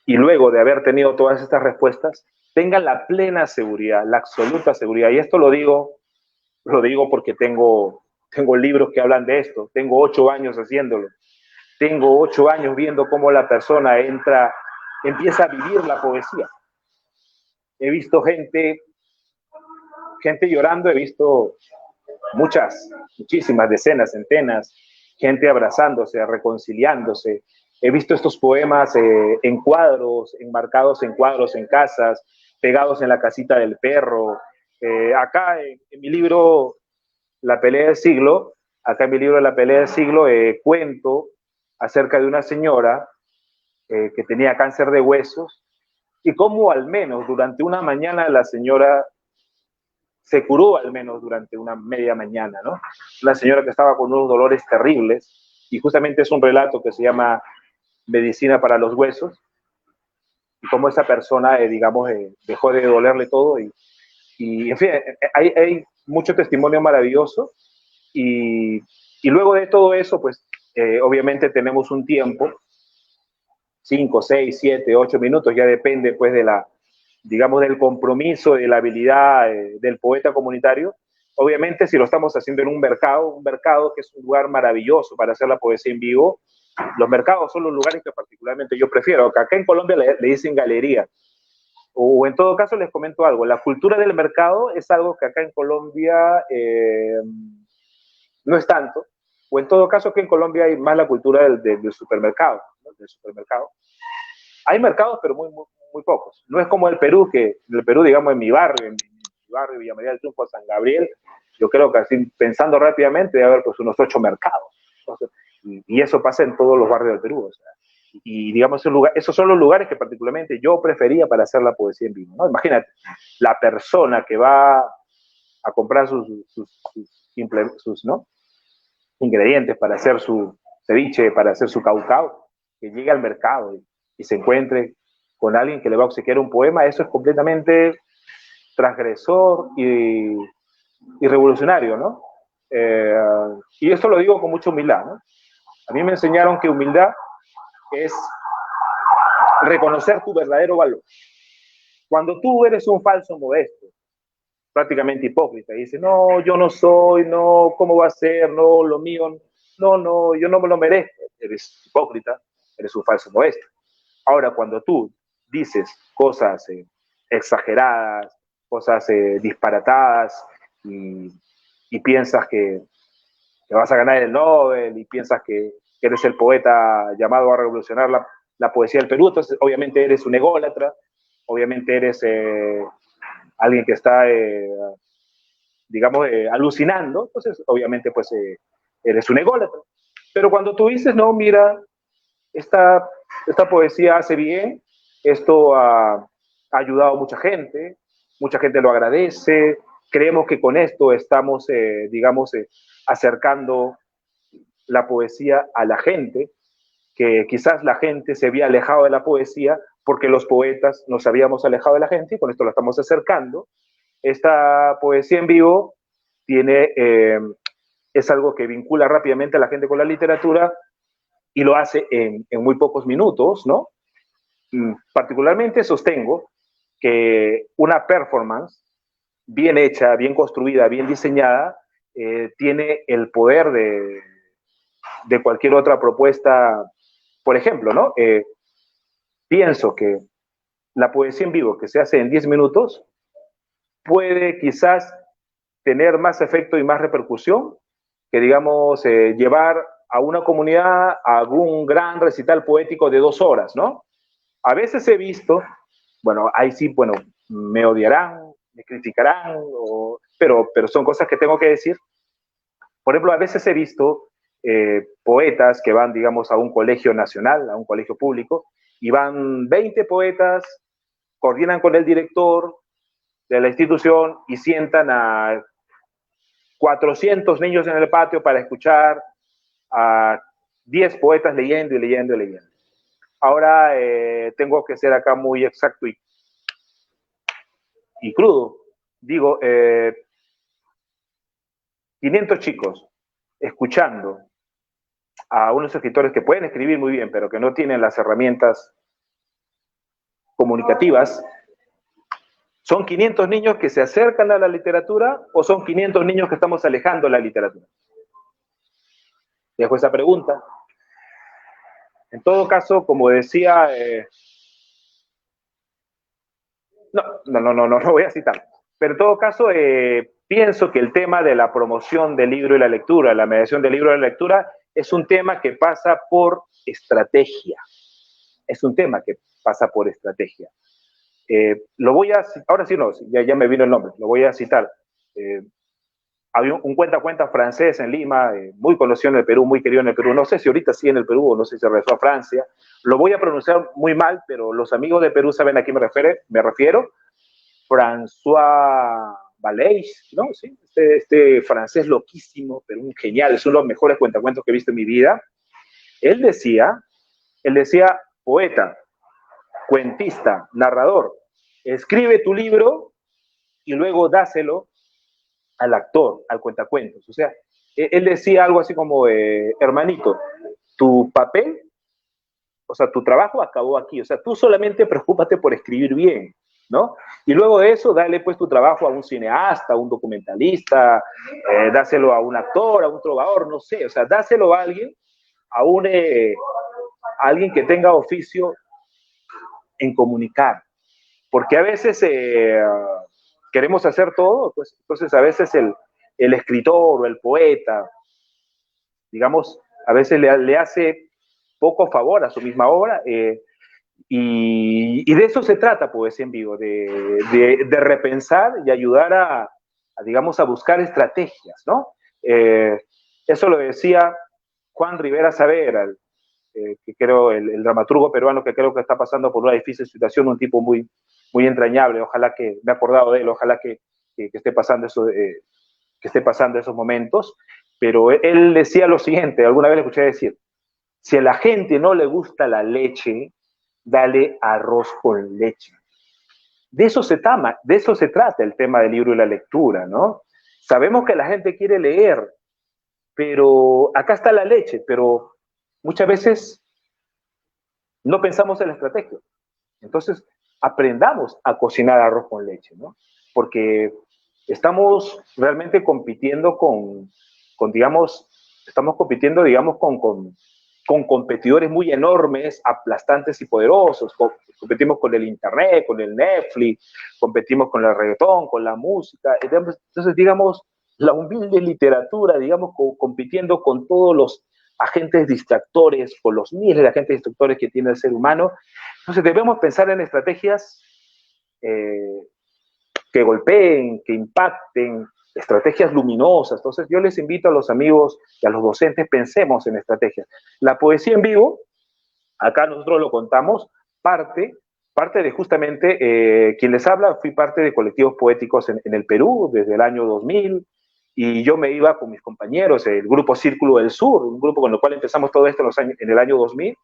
Y luego de haber tenido todas estas respuestas, tengan la plena seguridad, la absoluta seguridad. Y esto lo digo porque tengo libros que hablan de esto. Tengo 8 años haciéndolo. Tengo 8 años viendo cómo la persona empieza a vivir la poesía. He visto gente llorando, he visto muchísimas decenas, centenas, gente abrazándose, reconciliándose. He visto estos poemas en cuadros, enmarcados en cuadros en casas, pegados en la casita del perro. Acá en mi libro La pelea del siglo, cuento acerca de una señora que tenía cáncer de huesos y cómo al menos durante una mañana la señora se curó al menos durante una media mañana, ¿no? Una señora que estaba con unos dolores terribles, y justamente es un relato que se llama Medicina para los Huesos, y cómo esa persona, digamos, dejó de dolerle todo, y en fin, hay mucho testimonio maravilloso, y luego de todo eso, pues, obviamente tenemos un tiempo, 5, 6, 7, 8 minutos, ya depende, pues, digamos, del compromiso, de la habilidad del poeta comunitario. Obviamente, si lo estamos haciendo en un mercado que es un lugar maravilloso para hacer la poesía en vivo, los mercados son los lugares que particularmente yo prefiero. Acá en Colombia le dicen galería. O en todo caso, les comento algo. La cultura del mercado es algo que acá en Colombia no es tanto. O en todo caso, que en Colombia hay más la cultura del supermercado, ¿no? Del supermercado. Hay mercados, pero muy pocos. No es como el Perú, que en el Perú, digamos, en mi barrio, Villa María del Triunfo, San Gabriel, yo creo que así, pensando rápidamente, debe haber pues unos 8 mercados. Entonces, y eso pasa en todos los barrios del Perú. O sea, y digamos, esos son los lugares que particularmente yo prefería para hacer la poesía en vivo, ¿no? Imagínate, la persona que va a comprar sus ¿no? ingredientes para hacer su ceviche, para hacer su caucao, que llegue al mercado y se encuentre con alguien que le va a obsequiar un poema, eso es completamente transgresor y revolucionario, ¿no? Y esto lo digo con mucha humildad, ¿no? A mí me enseñaron que humildad es reconocer tu verdadero valor. Cuando tú eres un falso modesto, prácticamente hipócrita, y dices, no, yo no soy, no, ¿cómo va a ser? No, lo mío, no, yo no me lo merezco. Eres hipócrita, eres un falso modesto. Ahora, cuando tú dices cosas exageradas, cosas disparatadas, y piensas que vas a ganar el Nobel, y piensas que eres el poeta llamado a revolucionar la poesía del Perú, entonces obviamente eres un ególatra, obviamente eres alguien que está, digamos, alucinando, entonces obviamente pues eres un ególatra. Pero cuando tú dices, no, mira, esta poesía hace bien, Esto ha ayudado a mucha gente lo agradece, creemos que con esto estamos, digamos, acercando la poesía a la gente, que quizás la gente se había alejado de la poesía porque los poetas nos habíamos alejado de la gente y con esto la estamos acercando. Esta poesía en vivo tiene, es algo que vincula rápidamente a la gente con la literatura y lo hace en muy pocos minutos, ¿no? Particularmente sostengo que una performance bien hecha, bien construida, bien diseñada, tiene el poder de cualquier otra propuesta. Por ejemplo, ¿no? Pienso que la poesía en vivo que se hace en 10 minutos puede quizás tener más efecto y más repercusión que, digamos, llevar a una comunidad a algún gran recital poético de 2 horas, ¿no? A veces he visto, bueno, ahí sí, bueno, me odiarán, me criticarán, pero son cosas que tengo que decir. Por ejemplo, a veces he visto poetas que van, digamos, a un colegio nacional, a un colegio público, y van 20 poetas, coordinan con el director de la institución y sientan a 400 niños en el patio para escuchar a 10 poetas leyendo y leyendo y leyendo. Ahora tengo que ser acá muy exacto y crudo. Digo, 500 chicos escuchando a unos escritores que pueden escribir muy bien, pero que no tienen las herramientas comunicativas. ¿Son 500 niños que se acercan a la literatura o son 500 niños que estamos alejando de la literatura? Dejo esa pregunta. En todo caso, como decía, no voy a citar, pero en todo caso, pienso que el tema de la promoción del libro y la lectura, la mediación del libro y la lectura, es un tema que pasa por estrategia. Es un tema que pasa por estrategia. Lo voy a, ahora sí no, ya me vino el nombre, lo voy a citar. Había un cuentacuentos francés en Lima, muy conocido en el Perú, muy querido en el Perú. No sé si ahorita sí en el Perú o no sé si se regresó a Francia. Lo voy a pronunciar muy mal, pero los amigos de Perú saben a quién me refiero. François Valeix, ¿no? Sí, este francés loquísimo, pero un genial, es uno de los mejores cuentacuentos que he visto en mi vida. Él decía, poeta, cuentista, narrador, escribe tu libro y luego dáselo al actor, al cuentacuentos. O sea, él decía algo así como, hermanito, tu papel, o sea, tu trabajo acabó aquí. O sea, tú solamente preocúpate por escribir bien, ¿no? Y luego de eso, dale pues tu trabajo a un cineasta, a un documentalista, dáselo a un actor, a un trovador, no sé. O sea, dáselo a alguien, a alguien que tenga oficio en comunicar. Porque a veces queremos hacer todo, pues entonces a veces el escritor o el poeta, digamos, a veces le hace poco favor a su misma obra, y de eso se trata Poesía en Vivo, de repensar y ayudar digamos, a buscar estrategias, ¿no? Eso lo decía Juan Rivera Saavedra, que creo, el dramaturgo peruano, que creo que está pasando por una difícil situación, un tipo muy, muy entrañable. Ojalá que, me he acordado de él, ojalá que esté pasando eso, que esté pasando esos momentos. Pero él decía lo siguiente, alguna vez le escuché decir: si a la gente no le gusta la leche, dale arroz con leche. De eso se trata el tema del libro y la lectura, ¿no? Sabemos que la gente quiere leer, pero acá está la leche, pero muchas veces no pensamos en la estrategia. Entonces, aprendamos a cocinar arroz con leche, ¿no? Porque estamos realmente compitiendo digamos, estamos compitiendo, digamos, con competidores muy enormes, aplastantes y poderosos. Competimos con el Internet, con el Netflix, competimos con el reggaetón, con la música. Entonces, digamos, la humilde literatura, digamos, compitiendo con todos los agentes distractores, con los miles de agentes distractores que tiene el ser humano. Entonces debemos pensar en estrategias que golpeen, que impacten, estrategias luminosas. Entonces yo les invito a los amigos y a los docentes, pensemos en estrategias. La poesía en vivo, acá nosotros lo contamos, parte parte de justamente, quien les habla, fui parte de colectivos poéticos en el Perú desde el año 2000, y yo me iba con mis compañeros, el grupo Círculo del Sur, un grupo con el cual empezamos todo esto en el año 2000,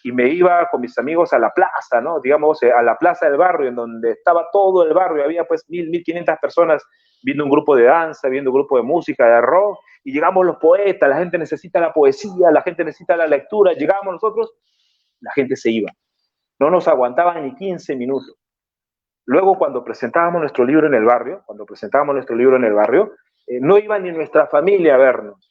y me iba con mis amigos a la plaza, ¿no? Digamos, a la plaza del barrio, en donde estaba todo el barrio, había pues 1500 personas viendo un grupo de danza, viendo un grupo de música, de rock, y llegamos los poetas, la gente necesita la poesía, la gente necesita la lectura, llegábamos nosotros, la gente se iba, no nos aguantaban ni 15 minutos. Luego, cuando presentábamos nuestro libro en el barrio, no iba ni nuestra familia a vernos.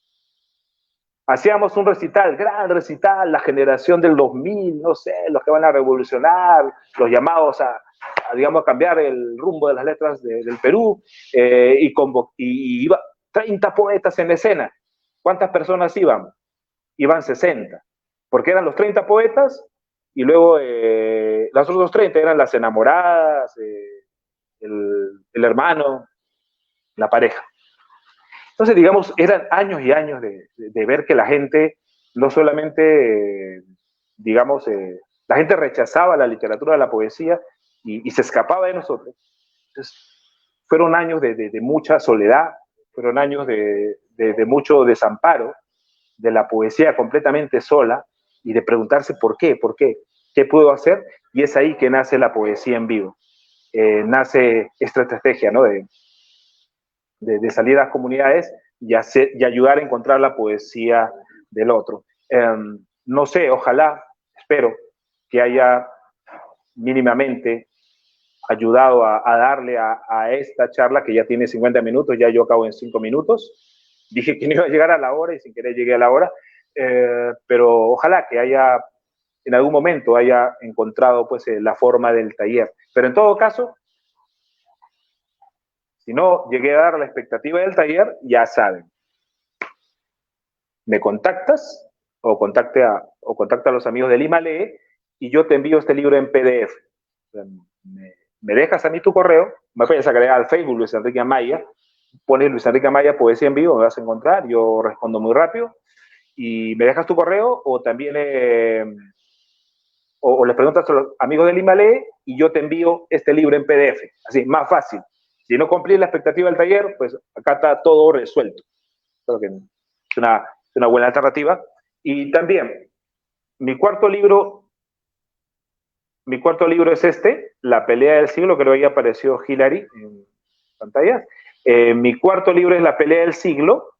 Hacíamos un recital, gran recital, la generación del 2000, no sé, los que van a revolucionar, los llamados digamos, a cambiar el rumbo de las letras del Perú, y iba 30 poetas en escena. ¿Cuántas personas iban? Iban 60, porque eran los 30 poetas, y luego las otras 30 eran las enamoradas, el hermano, la pareja. Entonces, digamos, eran años y años de ver que la gente no solamente, digamos, la gente rechazaba la literatura, la poesía, y se escapaba de nosotros. Entonces, fueron años de mucha soledad, fueron años de mucho desamparo, de la poesía completamente sola, y de preguntarse por qué, qué puedo hacer, y es ahí que nace la poesía en vivo. Nace esta estrategia, ¿no? De salir a las comunidades y ayudar a encontrar la poesía del otro. No sé, ojalá, espero que haya mínimamente ayudado a darle a esta charla, que ya tiene 50 minutos, ya yo acabo en 5 minutos. Dije que no iba a llegar a la hora y sin querer llegué a la hora, pero ojalá que haya, en algún momento haya encontrado pues la forma del taller. Pero en todo caso, si no llegué a dar la expectativa del taller, ya saben, me contactas o contacta a los amigos de Lima Lee, y yo te envío este libro en PDF. Me dejas a mí tu correo, me puedes agregar al Facebook Luis Enrique Amaya, pones Luis Enrique Amaya Poesía en Vivo, me vas a encontrar, yo respondo muy rápido, y me dejas tu correo, o también o les preguntas a los amigos de Lima Lee, y yo te envío este libro en PDF, así, más fácil. Si no cumplís la expectativa del taller, pues acá está todo resuelto. Creo que es una buena alternativa. Y también, mi cuarto libro es este, La pelea del siglo, creo que ahí apareció Hillary en pantalla. Mi cuarto libro es La pelea del siglo.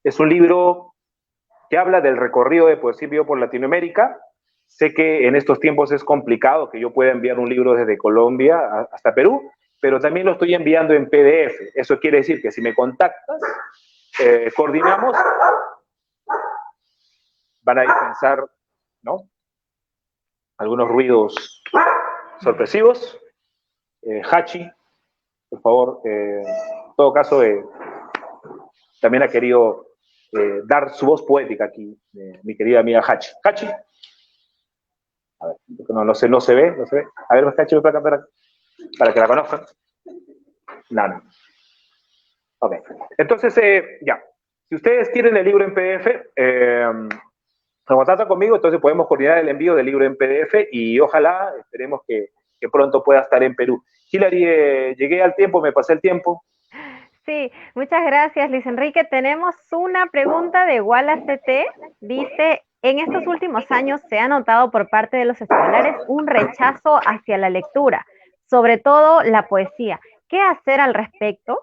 Es un libro que habla del recorrido de poesía vivo por Latinoamérica. Sé que en estos tiempos es complicado que yo pueda enviar un libro desde Colombia hasta Perú, pero también lo estoy enviando en PDF. Eso quiere decir que si me contactas, coordinamos, van a dispensar, ¿no?, algunos ruidos sorpresivos. Hachi, por favor, en todo caso, también ha querido dar su voz poética aquí, mi querida amiga Hachi. Hachi, a ver, no se ve. A ver, Hachi, para que la conozcan. No. Ok, entonces, ya. Si ustedes quieren el libro en PDF, se contactan conmigo, entonces podemos coordinar el envío del libro en PDF, y ojalá, esperemos que pronto pueda estar en Perú. Hillary, llegué al tiempo, me pasé el tiempo. Sí, muchas gracias, Luis Enrique. Tenemos una pregunta de Wallace T. Dice, en estos últimos años se ha notado por parte de los escolares un rechazo hacia la lectura, sobre todo la poesía. ¿Qué hacer al respecto?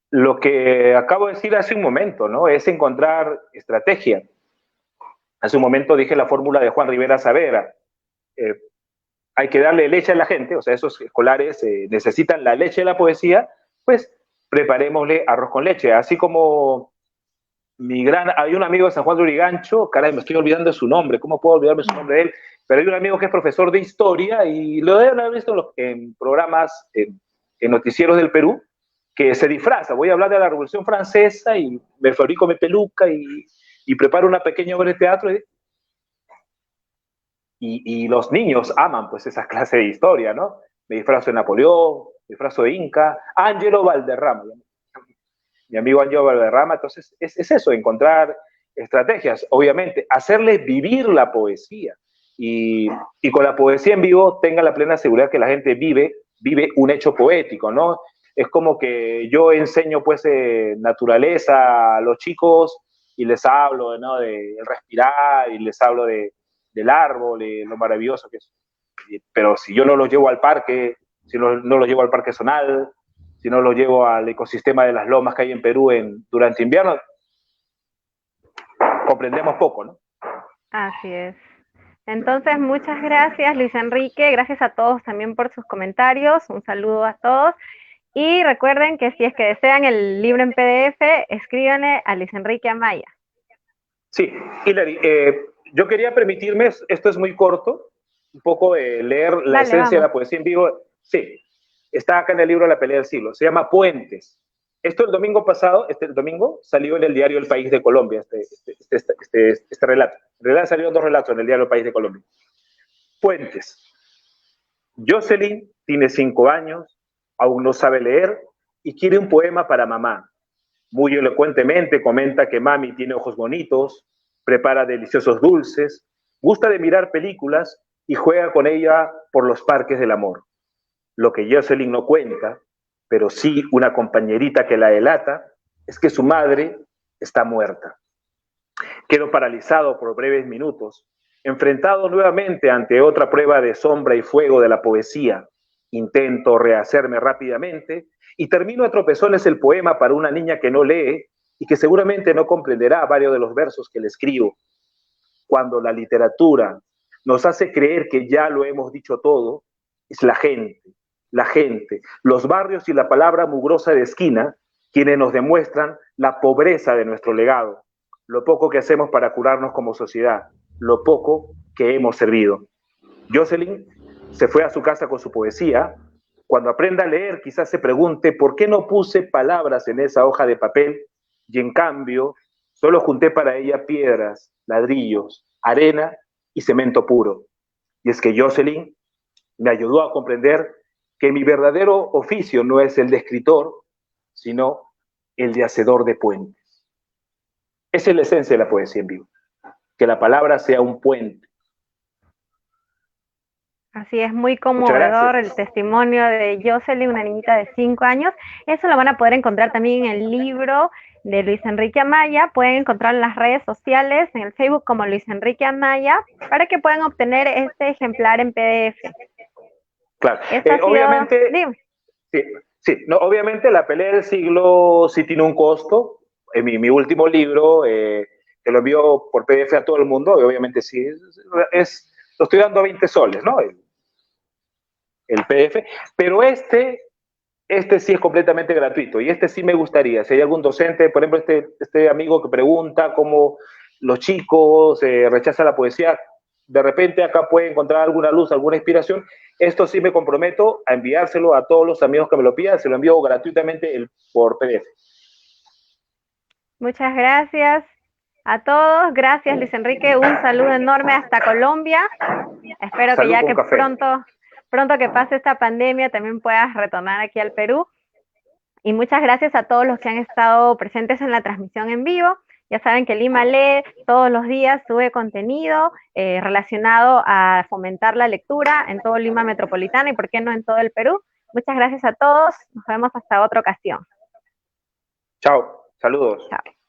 Lo que acabo de decir hace un momento, ¿no?, es encontrar estrategia. Hace un momento dije la fórmula de Juan Rivera Saavedra. Hay que darle leche a la gente, o sea, esos escolares necesitan la leche de la poesía, pues preparémosle arroz con leche. Así como hay un amigo de San Juan de Urigancho, caray, me estoy olvidando de su nombre, ¿cómo puedo olvidarme su nombre de él? Pero hay un amigo que es profesor de historia, y lo deben haber visto en programas, en noticieros del Perú, que se disfraza. Voy a hablar de la Revolución Francesa y me fabrico mi peluca y preparo una pequeña obra de teatro, y los niños aman pues esa clase de historia, ¿no? Me disfrazo de Napoleón, me disfrazo de Inca, Ángelo Valderrama, mi amigo Ángelo Valderrama. Entonces es eso, encontrar estrategias, obviamente, hacerles vivir la poesía. y con la poesía en vivo tenga la plena seguridad que la gente vive un hecho poético, ¿no? Es como que yo enseño pues naturaleza a los chicos y les hablo, ¿no?, de respirar y les hablo del árbol, de lo maravilloso que es. Pero si yo no los llevo al parque, si no los llevo al parque zonal, si no los llevo al ecosistema de las lomas que hay en Perú durante invierno, comprendemos poco, ¿no? Así es. Entonces, muchas gracias, Luis Enrique. Gracias a todos también por sus comentarios. Un saludo a todos. Y recuerden que si es que desean el libro en PDF, escríbanle a Luis Enrique Amaya. Sí, Hilary, yo quería permitirme, esto es muy corto, un poco de leer la esencia de la poesía en vivo. Sí, está acá en el libro La pelea del siglo. Se llama Puentes. Esto el domingo pasado, el domingo, salió en el diario El País de Colombia, este relato. En realidad salieron 2 relatos en el diario El País de Colombia. Puentes. Jocelyn tiene 5 años, aún no sabe leer y quiere un poema para mamá. Muy elocuentemente comenta que mami tiene ojos bonitos, prepara deliciosos dulces, gusta de mirar películas y juega con ella por los parques del amor. Lo que Jocelyn no cuenta, pero sí una compañerita que la delata, es que su madre está muerta. Quedo paralizado por breves minutos, enfrentado nuevamente ante otra prueba de sombra y fuego de la poesía. Intento rehacerme rápidamente y termino a tropezones el poema para una niña que no lee y que seguramente no comprenderá varios de los versos que le escribo. Cuando la literatura nos hace creer que ya lo hemos dicho todo, es la gente, los barrios y la palabra mugrosa de esquina quienes nos demuestran la pobreza de nuestro legado, lo poco que hacemos para curarnos como sociedad, lo poco que hemos servido. Jocelyn se fue a su casa con su poesía. Cuando aprenda a leer, quizás se pregunte por qué no puse palabras en esa hoja de papel y en cambio solo junté para ella piedras, ladrillos, arena y cemento puro. Y es que Jocelyn me ayudó a comprender que mi verdadero oficio no es el de escritor, sino el de hacedor de puentes. Esa es la esencia de la poesía en vivo, que la palabra sea un puente. Así es, muy conmovedor el testimonio de Jocelyn, una niñita de 5 años. Eso lo van a poder encontrar también en el libro de Luis Enrique Amaya. Pueden encontrar en las redes sociales, en el Facebook como Luis Enrique Amaya, para que puedan obtener este ejemplar en PDF. Claro, obviamente, obviamente la pelea del siglo sí tiene un costo. En mi último libro, que lo envío por PDF a todo el mundo, y obviamente sí, lo estoy dando a 20 soles, ¿no? El PDF, pero este sí es completamente gratuito y este sí me gustaría. Si hay algún docente, por ejemplo, este amigo que pregunta cómo los chicos rechazan la poesía, de repente acá puede encontrar alguna luz, alguna inspiración. Esto sí me comprometo a enviárselo a todos los amigos que me lo pidan, se lo envío gratuitamente por PDF. Muchas gracias a todos. Gracias, Luis Enrique. Un saludo enorme hasta Colombia. Espero que ya que pronto que pase esta pandemia también puedas retornar aquí al Perú. Y muchas gracias a todos los que han estado presentes en la transmisión en vivo. Ya saben que Lima Lee todos los días sube contenido relacionado a fomentar la lectura en todo Lima Metropolitana y por qué no en todo el Perú. Muchas gracias a todos. Nos vemos hasta otra ocasión. Chao. Saludos. Chao.